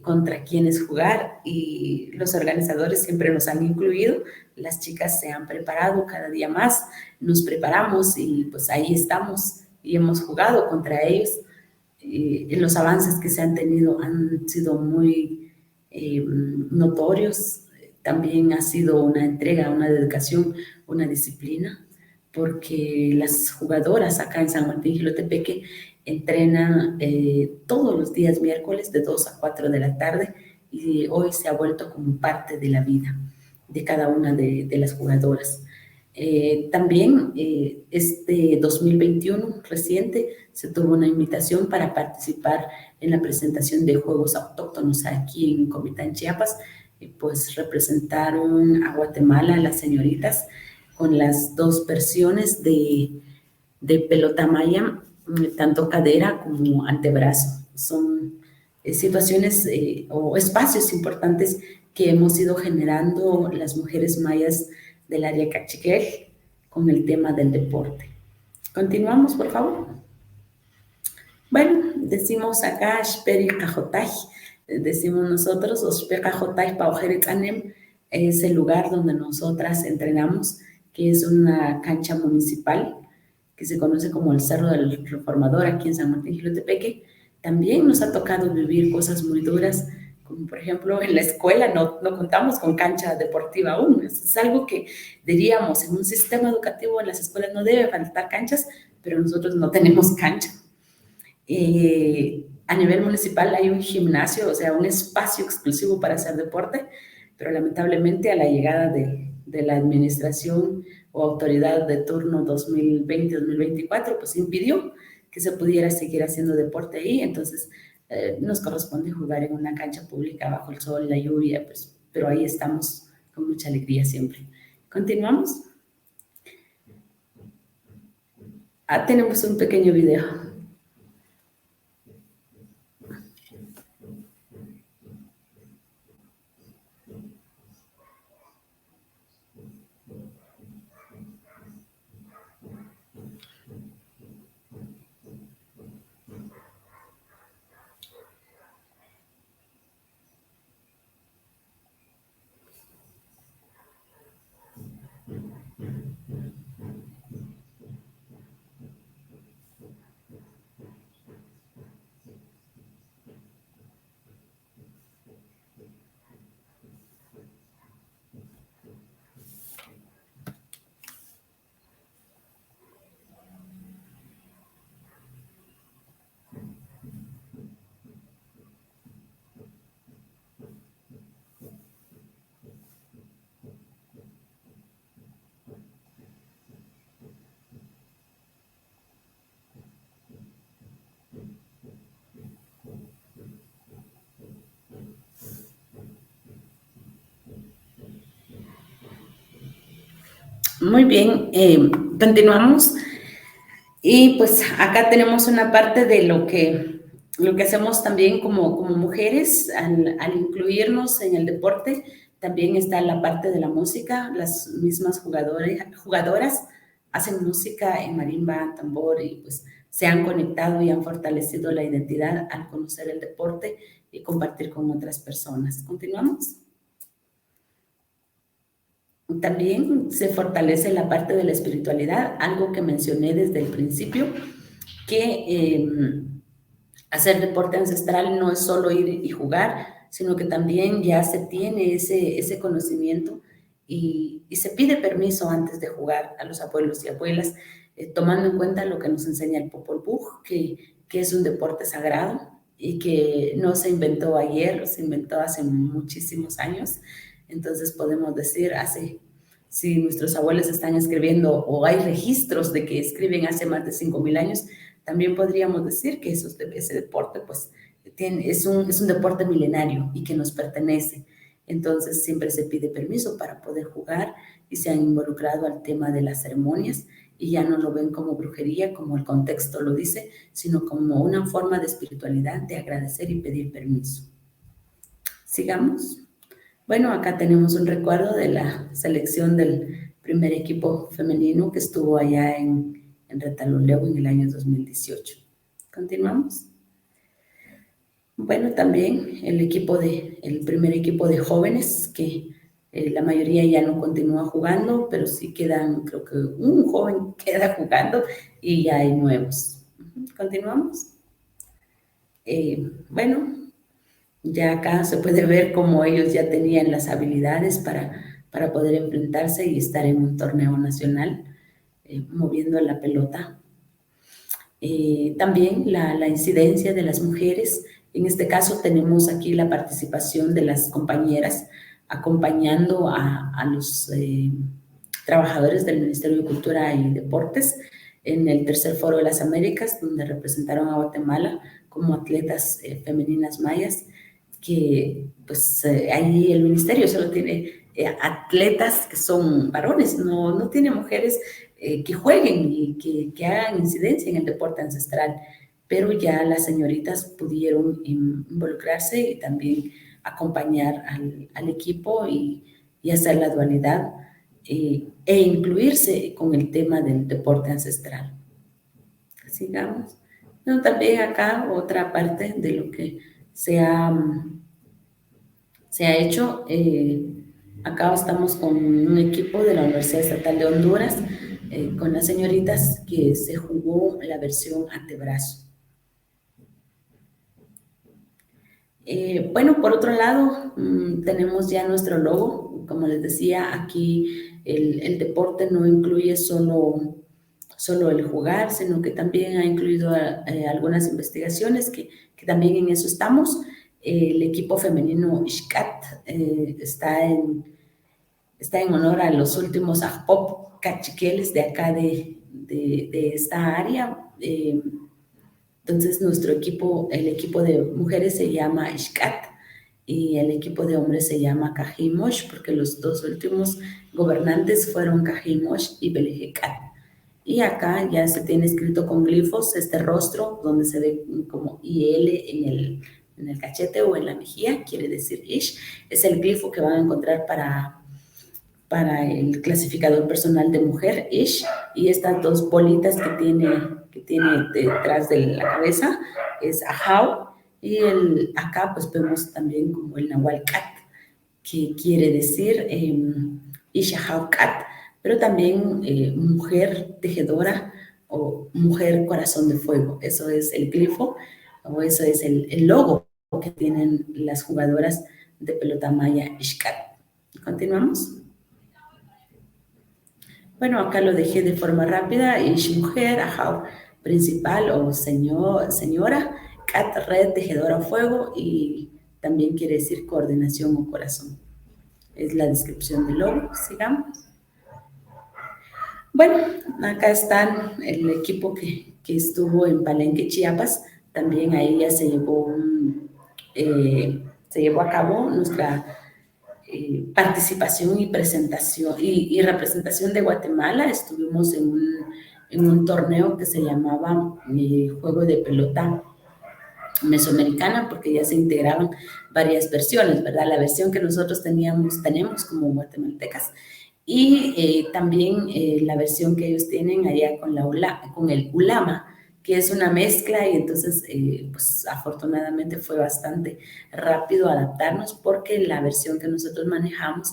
S3: contra quienes jugar, y los organizadores siempre nos han incluido. Las chicas se han preparado cada día más, nos preparamos y pues ahí estamos y hemos jugado contra ellos. Los avances que se han tenido han sido muy notorios. También ha sido una entrega, una dedicación, una disciplina, porque las jugadoras acá en San Martín Jilotepeque entrenan todos los días miércoles de 2 a 4 de la tarde, y hoy se ha vuelto como parte de la vida de cada una de las jugadoras. También este 2021 reciente se tuvo una invitación para participar en la presentación de juegos autóctonos aquí en Comitán, Chiapas, y pues representaron a Guatemala las señoritas con las dos versiones de pelota maya, tanto cadera como antebrazo. Son situaciones o espacios importantes que hemos ido generando las mujeres mayas del área cachiquel con el tema del deporte. Continuamos, por favor. Bueno, decimos acá, Xperi Cajotay, decimos nosotros, Oxpe Cajotay Paojericanem, es el lugar donde nosotras entrenamos, que es una cancha municipal que se conoce como el Cerro del Reformador aquí en San Martín Jilotepeque. También nos ha tocado vivir cosas muy duras, como por ejemplo en la escuela no contamos con cancha deportiva aún. Es algo que diríamos, en un sistema educativo en las escuelas no debe faltar canchas, pero nosotros no tenemos cancha. A nivel municipal hay un gimnasio, o sea, un espacio exclusivo para hacer deporte, pero lamentablemente a la llegada de la administración o autoridad de turno 2020-2024, pues impidió que se pudiera seguir haciendo deporte ahí. Entonces nos corresponde jugar en una cancha pública bajo el sol, la lluvia, pues, pero ahí estamos con mucha alegría siempre. Continuamos. Tenemos un pequeño video. Muy bien, continuamos. Y pues acá tenemos una parte de lo que hacemos también como mujeres al incluirnos en el deporte. También está la parte de la música. Las mismas jugadoras hacen música en marimba, tambor, y pues se han conectado y han fortalecido la identidad al conocer el deporte y compartir con otras personas. ¿Continuamos? También se fortalece la parte de la espiritualidad, algo que mencioné desde el principio. que hacer deporte ancestral no es solo ir y jugar, sino que también ya se tiene ese conocimiento y se pide permiso antes de jugar a los abuelos y abuelas, tomando en cuenta lo que nos enseña el Popol Vuh, que es un deporte sagrado y que no se inventó ayer, se inventó hace muchísimos años. Entonces podemos decir, si nuestros abuelos están escribiendo o hay registros de que escriben hace más de 5.000 años, también podríamos decir que ese deporte pues, es un deporte milenario y que nos pertenece. Entonces siempre se pide permiso para poder jugar y se han involucrado al tema de las ceremonias y ya no lo ven como brujería, como el contexto lo dice, sino como una forma de espiritualidad, de agradecer y pedir permiso. Sigamos. Bueno, acá tenemos un recuerdo de la selección del primer equipo femenino que estuvo allá en Retalhuleu en el año 2018. Continuamos. Bueno, también el primer equipo de jóvenes, que la mayoría ya no continúa jugando, pero sí quedan, creo que un joven queda jugando y ya hay nuevos. Continuamos. Bueno, ya acá se puede ver cómo ellos ya tenían las habilidades para poder enfrentarse y estar en un torneo nacional, moviendo la pelota. También la incidencia de las mujeres. En este caso tenemos aquí la participación de las compañeras acompañando a los trabajadores del Ministerio de Cultura y Deportes en el tercer Foro de las Américas, donde representaron a Guatemala como atletas femeninas mayas, que pues ahí el ministerio solo tiene atletas que son varones, no tiene mujeres que jueguen y que hagan incidencia en el deporte ancestral, pero ya las señoritas pudieron involucrarse y también acompañar al equipo y hacer la dualidad e incluirse con el tema del deporte ancestral. Sigamos. Bueno, también acá otra parte de lo que se ha hecho. Acá estamos con un equipo de la Universidad Estatal de Honduras, con las señoritas, que se jugó la versión antebrazo. Bueno, por otro lado, tenemos ya nuestro logo. Como les decía, aquí el deporte no incluye solo el jugar, sino que también ha incluido algunas investigaciones que también en eso estamos. El equipo femenino Ixcat está en honor a los últimos Ajpop cachiqueles de acá de esta área. Entonces el equipo de mujeres se llama Ixcat y el equipo de hombres se llama Cajimosh, porque los dos últimos gobernantes fueron Cajimosh y Belejecat. Y acá ya se tiene escrito con glifos este rostro, donde se ve como IL en el cachete o en la mejilla, quiere decir Ish. Es el glifo que van a encontrar para el clasificador personal de mujer, Ish, y estas dos bolitas que tiene detrás de la cabeza es Ajau, y acá pues vemos también como el Nahualcat, que quiere decir Ishahaucat, pero también mujer tejedora o mujer corazón de fuego. Eso es el glifo, o eso es el logo que tienen las jugadoras de pelota maya Ixcat. Continuamos. Bueno, acá lo dejé de forma rápida. Ish, mujer, Ajau, principal o señora, Cat, red, tejedora, fuego, y también quiere decir coordinación o corazón. Es la descripción del logo. Sigamos. Bueno, acá están el equipo que estuvo en Palenque, Chiapas. También ahí ya se llevó a cabo nuestra participación y presentación y representación de Guatemala. Estuvimos en un torneo que se llamaba Juego de Pelota Mesoamericana, porque ya se integraban varias versiones, ¿verdad? La versión que nosotros tenemos como guatemaltecas, y también la versión que ellos tienen allá con el ulama, que es una mezcla, y entonces pues afortunadamente fue bastante rápido adaptarnos, porque la versión que nosotros manejamos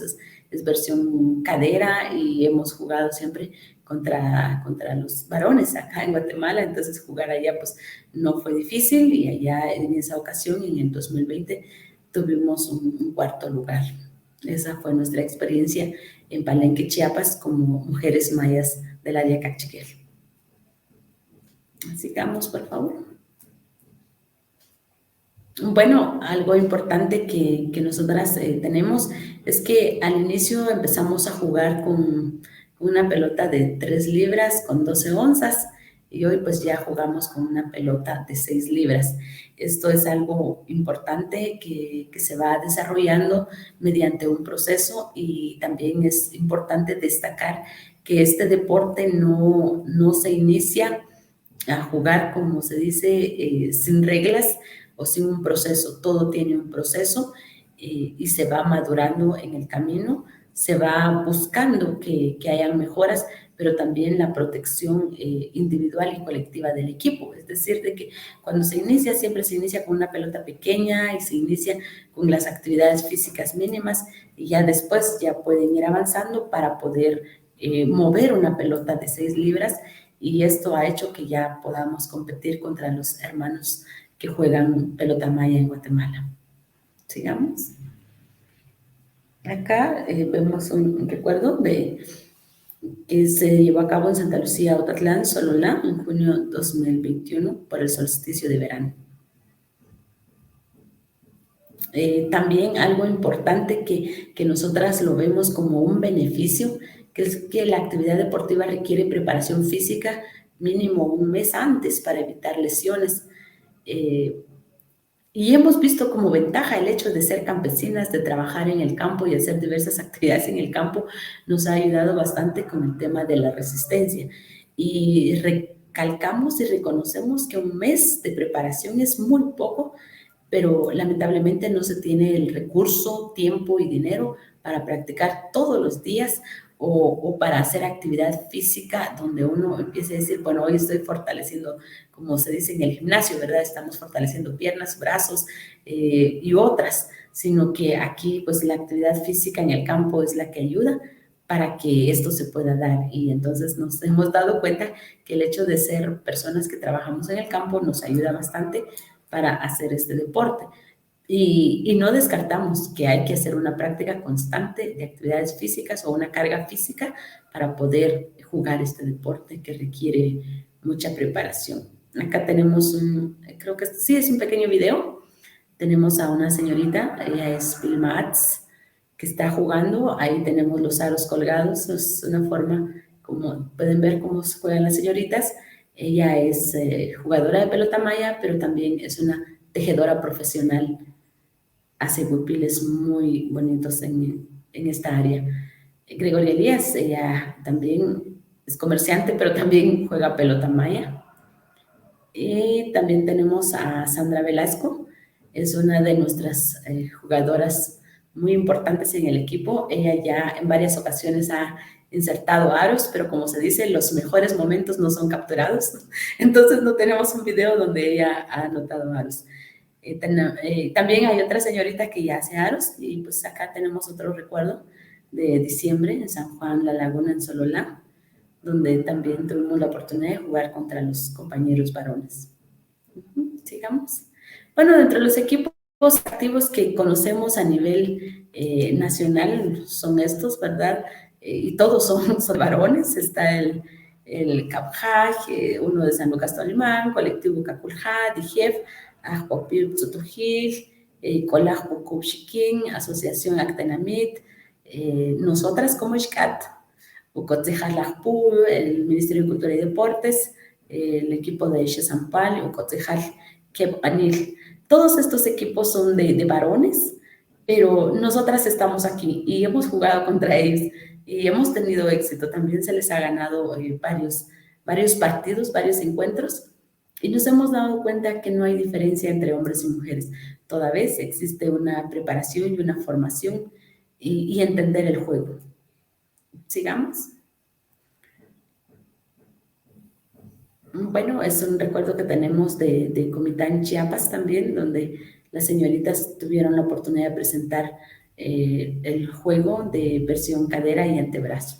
S3: es versión cadera, y hemos jugado siempre contra los varones acá en Guatemala, entonces jugar allá pues no fue difícil y allá en esa ocasión, en el 2020, tuvimos un cuarto lugar. Esa fue nuestra experiencia en Palenque, Chiapas, como mujeres mayas del área Cachiquel. Sigamos, por favor. Bueno, algo importante que nosotras tenemos es que al inicio empezamos a jugar con una pelota de 3 libras con 12 onzas y hoy pues ya jugamos con una pelota de 6 libras. Esto es algo importante que se va desarrollando mediante un proceso y también es importante destacar que este deporte no se inicia a jugar, como se dice, sin reglas o sin un proceso. Todo tiene un proceso y se va madurando en el camino, se va buscando que hayan mejoras, pero también la protección individual y colectiva del equipo. Es decir, de que cuando se inicia, siempre se inicia con una pelota pequeña y se inicia con las actividades físicas mínimas y ya después ya pueden ir avanzando para poder mover una pelota de 6 libras y esto ha hecho que ya podamos competir contra los hermanos que juegan pelota maya en Guatemala. Sigamos. Acá vemos un recuerdo que se llevó a cabo en Santa Lucía, Otatlán, Sololá, en junio 2021 por el solsticio de verano. También algo importante que nosotras lo vemos como un beneficio, que es que la actividad deportiva requiere preparación física mínimo un mes antes para evitar lesiones. Y hemos visto como ventaja el hecho de ser campesinas, de trabajar en el campo y hacer diversas actividades en el campo, nos ha ayudado bastante con el tema de la resistencia. Y recalcamos y reconocemos que un mes de preparación es muy poco, pero lamentablemente no se tiene el recurso, tiempo y dinero para practicar todos los días o para hacer actividad física donde uno empiece a decir, bueno, hoy estoy fortaleciendo, como se dice en el gimnasio, ¿verdad? Estamos fortaleciendo piernas, brazos y otras, sino que aquí pues la actividad física en el campo es la que ayuda para que esto se pueda dar. Y entonces nos hemos dado cuenta que el hecho de ser personas que trabajamos en el campo nos ayuda bastante para hacer este deporte. Y no descartamos que hay que hacer una práctica constante de actividades físicas o una carga física para poder jugar este deporte que requiere mucha preparación. Acá tenemos creo que sí es un pequeño video. Tenemos a una señorita, ella es Vilma Atz, que está jugando. Ahí tenemos los aros colgados. Es una forma, como pueden ver cómo juegan las señoritas. Ella es jugadora de pelota maya, pero también es una tejedora profesional. Hace huipiles muy bonitos en esta área. Gregoria Elías, ella también es comerciante, pero también juega pelota maya. Y también tenemos a Sandra Velasco, es una de nuestras jugadoras muy importantes en el equipo. Ella ya en varias ocasiones ha insertado aros, pero como se dice, los mejores momentos no son capturados. Entonces no tenemos un video donde ella ha anotado aros. También hay otra señorita que ya hace aros y pues acá tenemos otro recuerdo de diciembre en San Juan La Laguna, en Sololá, donde también tuvimos la oportunidad de jugar contra los compañeros varones. Sigamos. Bueno, dentro de los equipos activos que conocemos a nivel nacional son estos, ¿verdad? Y todos son varones. Está el CAPJAG, uno de San Lucas Tolimán, colectivo Caculjá, DIGEF, Ajopil Tzutujil, Colaj Kuchiquín, Asociación Actenamit, nosotras como IXCAT, Ucotzejal, el Ministerio de Cultura y Deportes, el equipo de Xezampal, Ucotzejal, Kepanil. Todos estos equipos son de varones, pero nosotras estamos aquí y hemos jugado contra ellos y hemos tenido éxito. También se les ha ganado varios partidos, varios encuentros. Y nos hemos dado cuenta que no hay diferencia entre hombres y mujeres. Toda vez existe una preparación y una formación y entender el juego. Sigamos. Bueno, es un recuerdo que tenemos de Comitán, Chiapas también, donde las señoritas tuvieron la oportunidad de presentar el juego de versión cadera y antebrazo.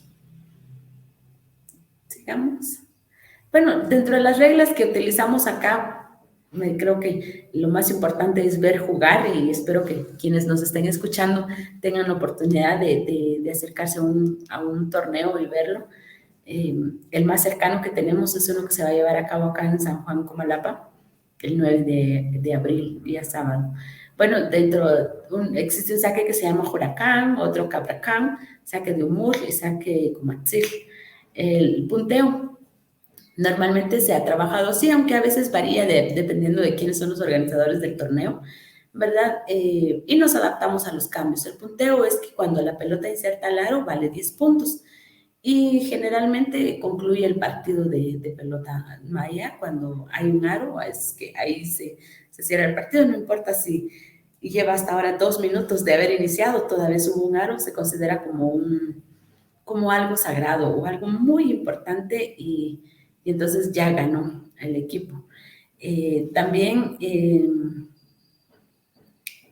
S3: Sigamos. Bueno, dentro de las reglas que utilizamos acá, creo que lo más importante es ver jugar y espero que quienes nos estén escuchando tengan la oportunidad de acercarse a un torneo y verlo. El más cercano que tenemos es uno que se va a llevar a cabo acá en San Juan, Comalapa, el 9 de abril, día sábado. Bueno, existe un saque que se llama Huracán, otro Cabracán, saque de Humur y saque de Comatzil. El punteo normalmente se ha trabajado así, aunque a veces varía dependiendo de quiénes son los organizadores del torneo, ¿verdad? Y nos adaptamos a los cambios. El punteo es que cuando la pelota inserta al aro vale 10 puntos y generalmente concluye el partido de pelota maya. Cuando hay un aro, es que ahí se cierra el partido, no importa si lleva hasta ahora 2 minutos de haber iniciado, todavía hubo un aro, se considera como algo sagrado o algo muy importante y entonces ya ganó el equipo. También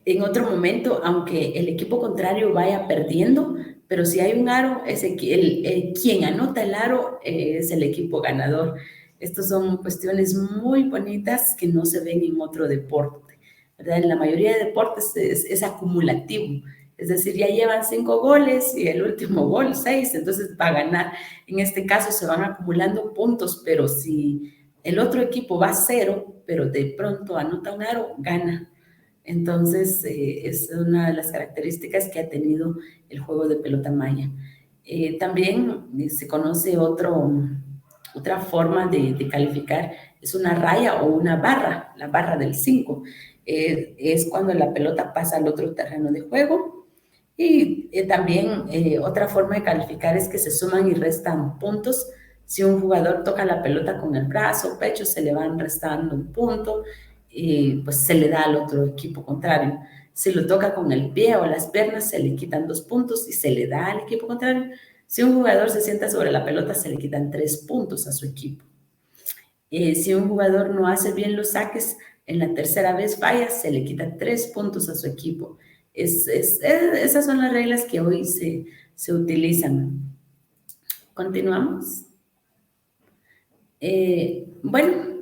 S3: en otro momento, aunque el equipo contrario vaya perdiendo, pero si hay un aro, quien anota el aro es el equipo ganador. Estas son cuestiones muy bonitas que no se ven en otro deporte, ¿verdad? En la mayoría de deportes es acumulativo. Es decir, ya llevan 5 goles y el último gol 6, entonces va a ganar. En este caso se van acumulando puntos, pero si el otro equipo va a 0, pero de pronto anota un aro, gana. Entonces, es una de las características que ha tenido el juego de pelota maya. También se conoce otra forma de calificar, es una raya o una barra, la barra del 5. Es cuando la pelota pasa al otro terreno de juego. Y también otra forma de calificar es que se suman y restan puntos. Si un jugador toca la pelota con el brazo o pecho, se le van restando un punto y pues se le da al otro equipo contrario. Si lo toca con el pie o las piernas, se le quitan 2 puntos y se le da al equipo contrario. Si un jugador se sienta sobre la pelota, se le quitan 3 puntos a su equipo. Si un jugador no hace bien los saques, en la tercera vez falla, se le quita 3 puntos a su equipo. Esas son las reglas que hoy se utilizan. Continuamos. Bueno,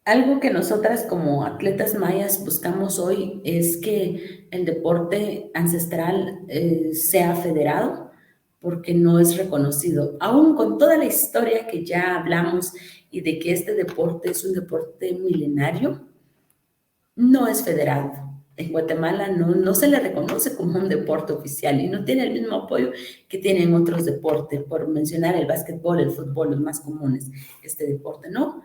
S3: algo que nosotras como atletas mayas buscamos hoy es que el deporte ancestral sea federado, porque no es reconocido. Aún con toda la historia que ya hablamos y de que este deporte es un deporte milenario, no es federado. En Guatemala no se le reconoce como un deporte oficial y no tiene el mismo apoyo que tienen otros deportes, por mencionar el básquetbol, el fútbol, los más comunes. Este deporte no.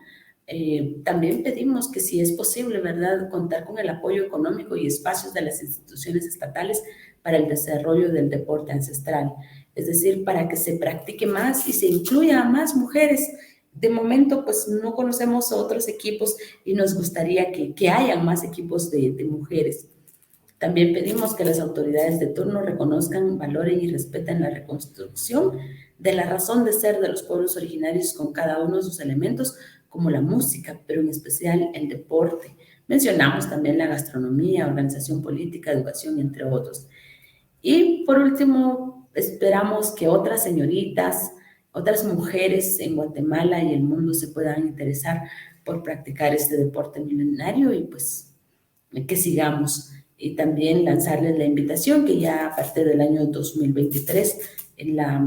S3: También pedimos que si es posible, ¿verdad?, contar con el apoyo económico y espacios de las instituciones estatales para el desarrollo del deporte ancestral. Es decir, para que se practique más y se incluya a más mujeres. De momento, pues no conocemos otros equipos y nos gustaría que hayan más equipos de mujeres. También pedimos que las autoridades de turno reconozcan, valoren y respeten la reconstrucción de la razón de ser de los pueblos originarios con cada uno de sus elementos, como la música, pero en especial el deporte. Mencionamos también la gastronomía, organización política, educación, entre otros. Y por último, esperamos que otras señoritas, otras mujeres en Guatemala y el mundo se puedan interesar por practicar este deporte milenario y pues que sigamos. Y también lanzarles la invitación que ya a partir del año 2023, en la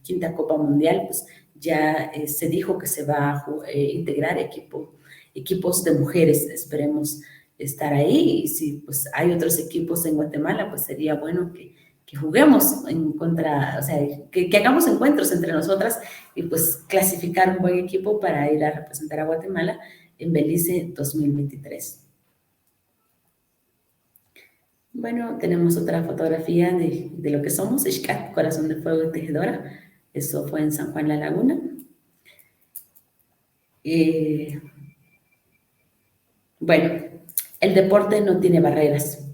S3: quinta Copa Mundial, pues ya se dijo que se va a integrar equipos de mujeres. Esperemos estar ahí y si pues hay otros equipos en Guatemala, pues sería bueno que juguemos en contra, o sea, que hagamos encuentros entre nosotras y pues clasificar un buen equipo para ir a representar a Guatemala en Belice 2023. Bueno, tenemos otra fotografía de lo que somos, Xcat, Corazón de Fuego y Tejedora. Eso fue en San Juan La Laguna. Bueno, el deporte no tiene barreras.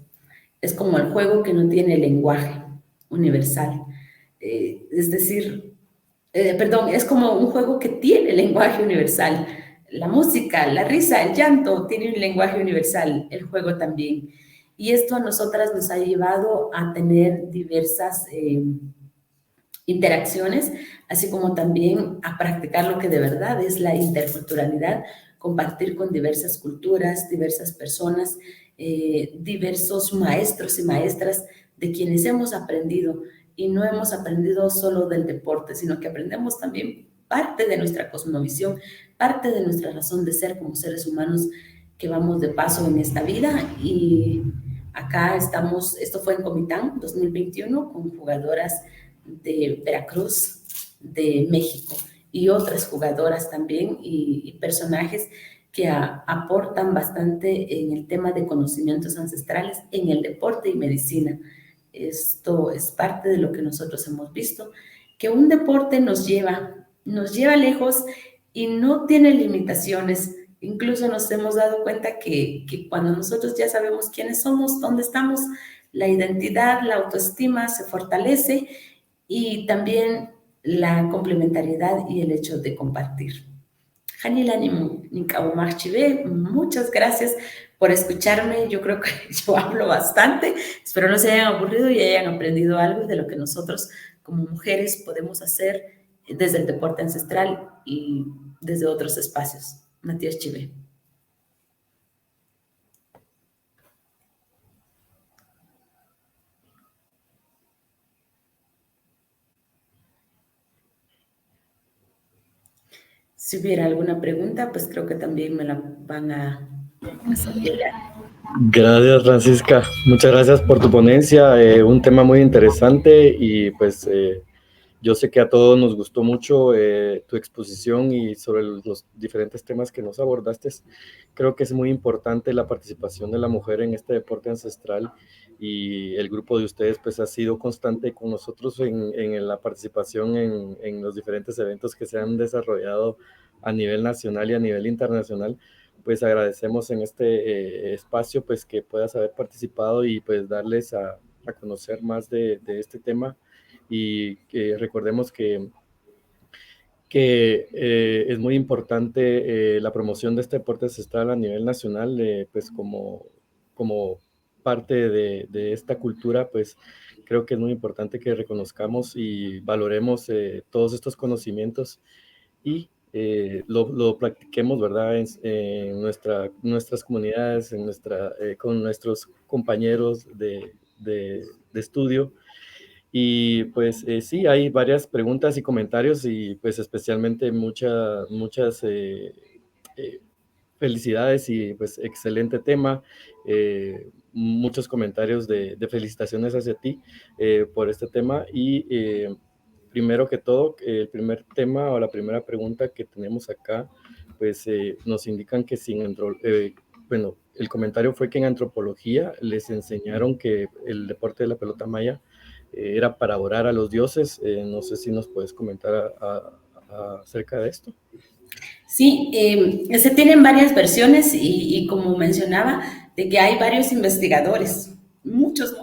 S3: Es como el juego que no tiene lenguaje universal. Es decir, es como un juego que tiene lenguaje universal. La música, la risa, el llanto tiene un lenguaje universal, el juego también. Y esto a nosotras nos ha llevado a tener diversas interacciones, así como también a practicar lo que de verdad es la interculturalidad, compartir con diversas culturas, diversas personas, diversos maestros y maestras de quienes hemos aprendido, y no hemos aprendido solo del deporte, sino que aprendemos también parte de nuestra cosmovisión, parte de nuestra razón de ser como seres humanos que vamos de paso en esta vida. Y acá estamos, esto fue en Comitán 2021, con jugadoras de Veracruz, de México, y otras jugadoras también y personajes que aportan bastante en el tema de conocimientos ancestrales en el deporte y medicina. Esto es parte de lo que nosotros hemos visto, que un deporte nos lleva lejos y no tiene limitaciones. Incluso nos hemos dado cuenta que cuando nosotros ya sabemos quiénes somos, dónde estamos, la identidad, la autoestima se fortalece, y también la complementariedad y el hecho de compartir. Hanila Ninkaumarchive, muchas gracias por escucharme. Yo creo que yo hablo bastante. Espero no se hayan aburrido y hayan aprendido algo de lo que nosotros como mujeres podemos hacer desde el deporte ancestral y desde otros espacios. Matías Chive. Si hubiera alguna pregunta, pues creo que también me la van a hacer llegar.
S2: Gracias, Francisca. Muchas gracias por tu ponencia. Un tema muy interesante y pues yo sé que a todos nos gustó mucho tu exposición y sobre los diferentes temas que nos abordaste. Creo que es muy importante la participación de la mujer en este deporte ancestral, y el grupo de ustedes pues ha sido constante con nosotros en la participación en los diferentes eventos que se han desarrollado a nivel nacional y a nivel internacional. Pues agradecemos en este espacio pues que puedas haber participado y pues darles a conocer más de este tema, y que recordemos que es muy importante la promoción de este deporte ancestral a nivel nacional, pues como parte de esta cultura. Pues creo que es muy importante que reconozcamos y valoremos todos estos conocimientos y lo practiquemos, ¿verdad? En nuestras comunidades, con nuestros compañeros de estudio. Y pues sí, hay varias preguntas y comentarios, y pues especialmente muchas felicidades y pues excelente tema. Muchos comentarios de felicitaciones hacia ti por este tema. Y primero que todo, el primer tema o la primera pregunta que tenemos acá, pues nos indican que bueno, el comentario fue que en antropología les enseñaron que el deporte de la pelota maya era para orar a los dioses. No sé si nos puedes comentar acerca de esto.
S3: Sí, se tienen varias versiones y como mencionaba, de que hay varios investigadores, muchos,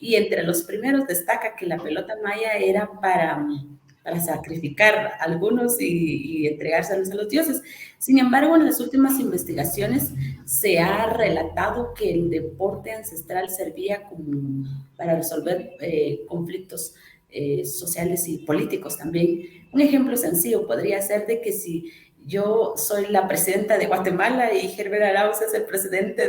S3: y entre los primeros destaca que la pelota maya era para sacrificar a algunos y entregárselos a los dioses. Sin embargo, en las últimas investigaciones se ha relatado que el deporte ancestral servía como para resolver conflictos sociales y políticos también. Un ejemplo sencillo podría ser de que si yo soy la presidenta de Guatemala y Herbert Arauz es el presidente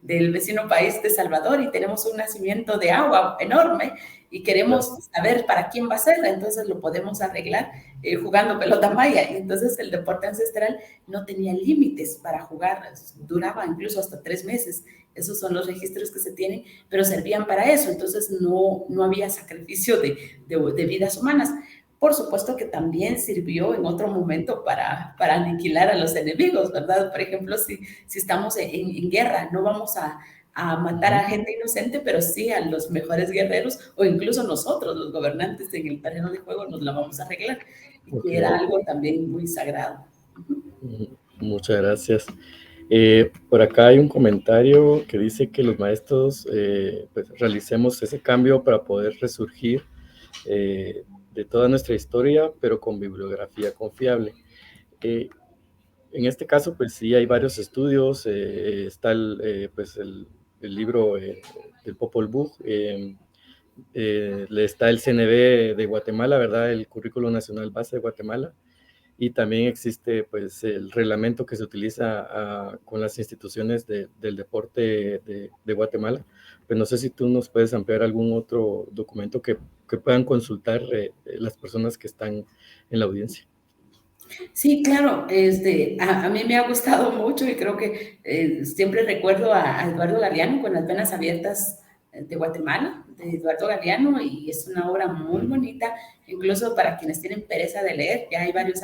S3: del vecino país de Salvador, y tenemos un nacimiento de agua enorme y queremos saber para quién va a ser, entonces lo podemos arreglar jugando pelota maya. Y entonces el deporte ancestral no tenía límites para jugar, duraba incluso hasta 3 meses. Esos son los registros que se tienen, pero servían para eso. Entonces no había sacrificio de vidas humanas. Por supuesto que también sirvió en otro momento para aniquilar a los enemigos, ¿verdad? Por ejemplo, si estamos en guerra, no vamos a matar a gente inocente, pero sí a los mejores guerreros, o incluso nosotros, los gobernantes en el terreno de juego, nos la vamos a arreglar. Y que era algo también muy sagrado.
S2: Muchas gracias. Por acá hay un comentario que dice que los maestros pues realicemos ese cambio para poder resurgir de toda nuestra historia, pero con bibliografía confiable. En este caso, pues sí, hay varios estudios. Está pues el libro del Popol Vuh, está el CNB de Guatemala, ¿verdad? El Currículo Nacional Base de Guatemala. Y también existe pues el reglamento que se utiliza con las instituciones del deporte de Guatemala. Pues no sé si tú nos puedes ampliar algún otro documento que puedan consultar las personas que están en la audiencia.
S3: Sí, claro, a mí me ha gustado mucho y creo que siempre recuerdo a Eduardo Galeano con Las Venas Abiertas de Guatemala, de Eduardo Galeano, y es una obra muy bonita, incluso para quienes tienen pereza de leer, ya hay varios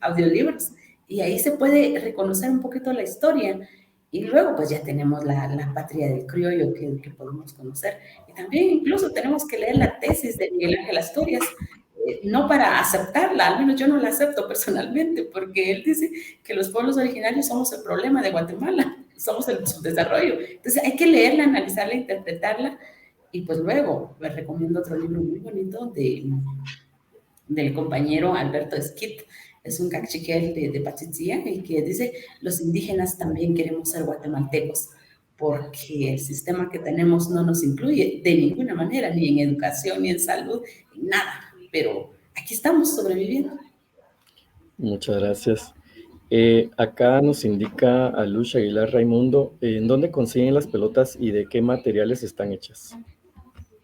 S3: audiolibros, y ahí se puede reconocer un poquito la historia. Y luego pues ya tenemos la patria del criollo que podemos conocer. Y también incluso tenemos que leer la tesis de Miguel Ángel Asturias, no para aceptarla, al menos yo no la acepto personalmente, porque él dice que los pueblos originarios somos el problema de Guatemala, somos el subdesarrollo. Entonces hay que leerla, analizarla, interpretarla, y pues luego les recomiendo otro libro muy bonito del compañero Alberto Esquit, es un cachiquel de Pachitzía, y que dice, los indígenas también queremos ser guatemaltecos, porque el sistema que tenemos no nos incluye de ninguna manera, ni en educación, ni en salud, ni nada. Pero aquí estamos sobreviviendo.
S2: Muchas gracias. Acá nos indica a Luz Aguilar Raimundo, ¿en dónde consiguen las pelotas y de qué materiales están hechas?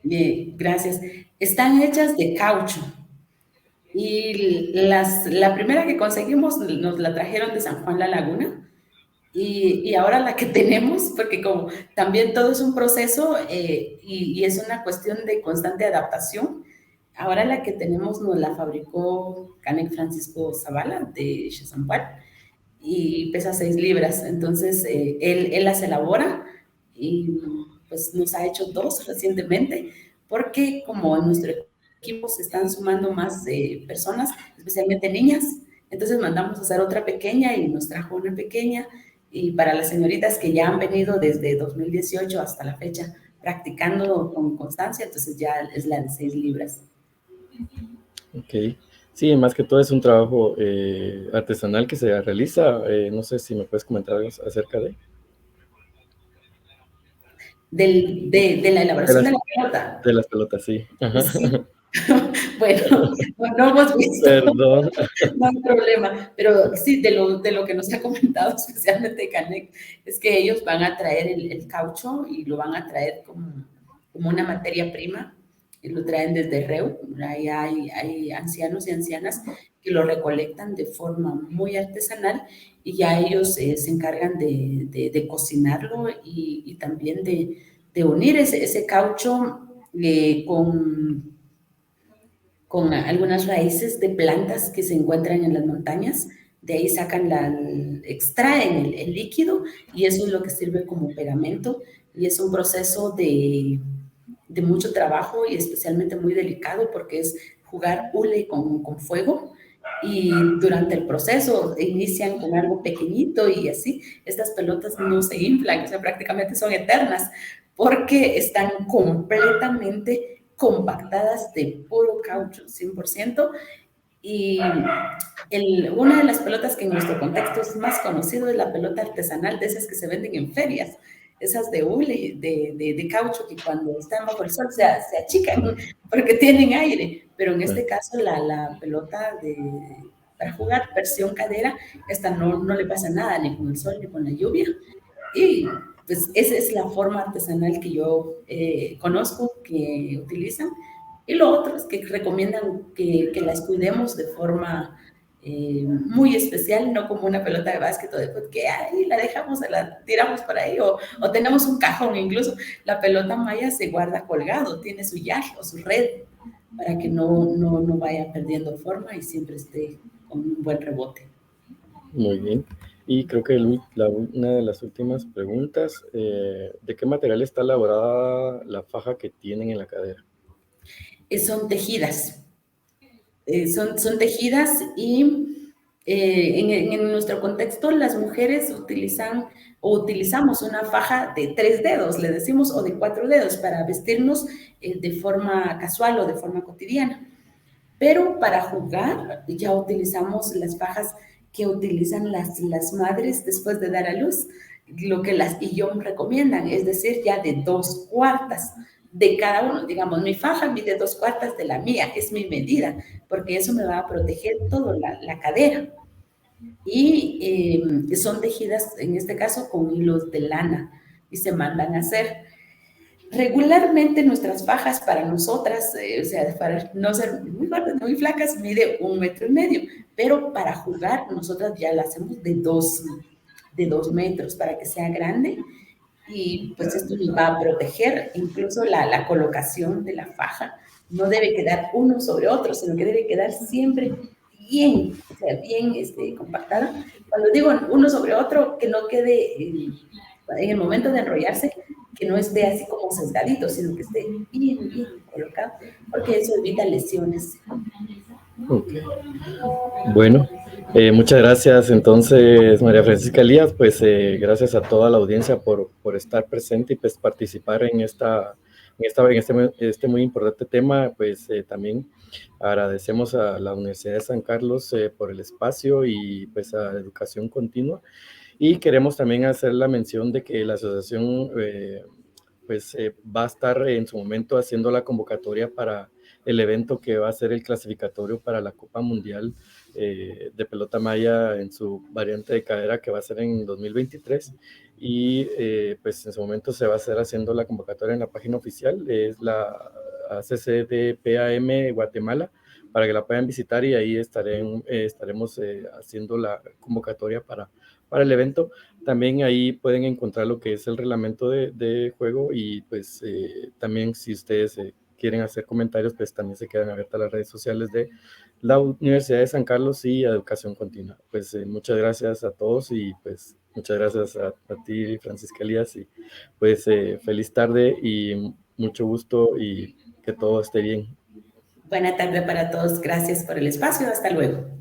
S3: Bien, gracias. Están hechas de caucho. Y la primera que conseguimos nos la trajeron de San Juan La Laguna. Y ahora la que tenemos, porque como también todo es un proceso y es una cuestión de constante adaptación, ahora la que tenemos nos la fabricó Canek Francisco Zavala de Chesampual y pesa 6 libras. Entonces, él las elabora y pues nos ha hecho 2 recientemente, porque como en nuestro equipo se están sumando más personas, especialmente niñas, entonces mandamos a hacer otra pequeña y nos trajo una pequeña. Y para las señoritas que ya han venido desde 2018 hasta la fecha practicando con constancia, entonces ya es la de 6 libras.
S2: Ok. Sí, más que todo es un trabajo artesanal que se realiza. No sé si me puedes comentar algo acerca de
S3: la elaboración de la pelota.
S2: De las pelotas, sí.
S3: Sí. Bueno, no hemos visto.
S2: Perdón.
S3: No hay problema, pero sí, de lo que nos ha comentado especialmente Canek, es que ellos van a traer el caucho y lo van a traer como una materia prima, y lo traen desde Reu. Ahí hay ancianos y ancianas que lo recolectan de forma muy artesanal, y ya ellos se encargan de cocinarlo y también de unir ese caucho con algunas raíces de plantas que se encuentran en las montañas. De ahí extraen el líquido, y eso es lo que sirve como pegamento, y es un proceso de mucho trabajo y especialmente muy delicado, porque es jugar hule con fuego, y durante el proceso inician con algo pequeñito y así estas pelotas no se inflan, o sea, prácticamente son eternas, porque están completamente compactadas de puro caucho, 100%. Y una de las pelotas que en nuestro contexto es más conocido es la pelota artesanal, de esas que se venden en ferias, esas de hule, de caucho, que cuando están bajo el sol se achican porque tienen aire. Pero en este caso la pelota para jugar versión cadera, esta no le pasa nada, ni con el sol ni con la lluvia. Y pues esa es la forma artesanal que yo conozco que utilizan. Y lo otro es que recomiendan que las cuidemos de forma muy especial, no como una pelota de básquet o de fútbol, que ahí la dejamos, la tiramos por ahí, o tenemos un cajón. Incluso la pelota maya se guarda colgado, tiene su yak o su red, para que no vaya perdiendo forma y siempre esté con un buen rebote.
S2: Muy bien. Y creo que una de las últimas preguntas, ¿de qué material está elaborada la faja que tienen en la cadera?
S3: Son tejidas. Son tejidas, y en nuestro contexto las mujeres utilizamos una faja de 3 dedos, le decimos, o de 4 dedos, para vestirnos de forma casual o de forma cotidiana. Pero para jugar ya utilizamos las fajas que utilizan las madres después de dar a luz, lo que las IOM recomiendan, es decir, ya de 2 cuartas, de cada uno. Digamos, mi faja mide 2/4 de la mía, es mi medida, porque eso me va a proteger toda la cadera. Y son tejidas, en este caso, con hilos de lana y se mandan a hacer. Regularmente nuestras fajas para nosotras, o sea, para no ser muy fuertes, muy flacas, mide 1,5 metros, pero para jugar nosotras ya la hacemos de 2 metros para que sea grande y pues esto nos va a proteger. Incluso la colocación de la faja no debe quedar uno sobre otro, sino que debe quedar siempre bien, o sea, bien compactada. Cuando digo uno sobre otro, que no quede en el momento de enrollarse, que no esté así como sesgadito, sino que esté bien, bien colocado, porque eso evita lesiones.
S2: Okay. Bueno, muchas gracias entonces, María Francisca Elías. Pues gracias a toda la audiencia por estar presente y pues participar en este muy importante tema. Pues también agradecemos a la Universidad de San Carlos por el espacio y pues a Educación Continua. Y queremos también hacer la mención de que la asociación va a estar en su momento haciendo la convocatoria para el evento que va a ser el clasificatorio para la Copa Mundial de pelota maya en su variante de cadera, que va a ser en 2023. Y pues en su momento se va a hacer haciendo la convocatoria en la página oficial, es la ACCDPAM Guatemala, para que la puedan visitar, y ahí estaremos haciendo la convocatoria para el evento. También ahí pueden encontrar lo que es el reglamento de juego, y pues también si ustedes quieren hacer comentarios, pues también se quedan abiertas las redes sociales de la Universidad de San Carlos y Educación Continua. Pues muchas gracias a todos, y pues muchas gracias a ti, Francisca Elías, y pues feliz tarde y mucho gusto y que todo esté bien.
S3: Buena tarde para todos. Gracias por el espacio. Hasta luego.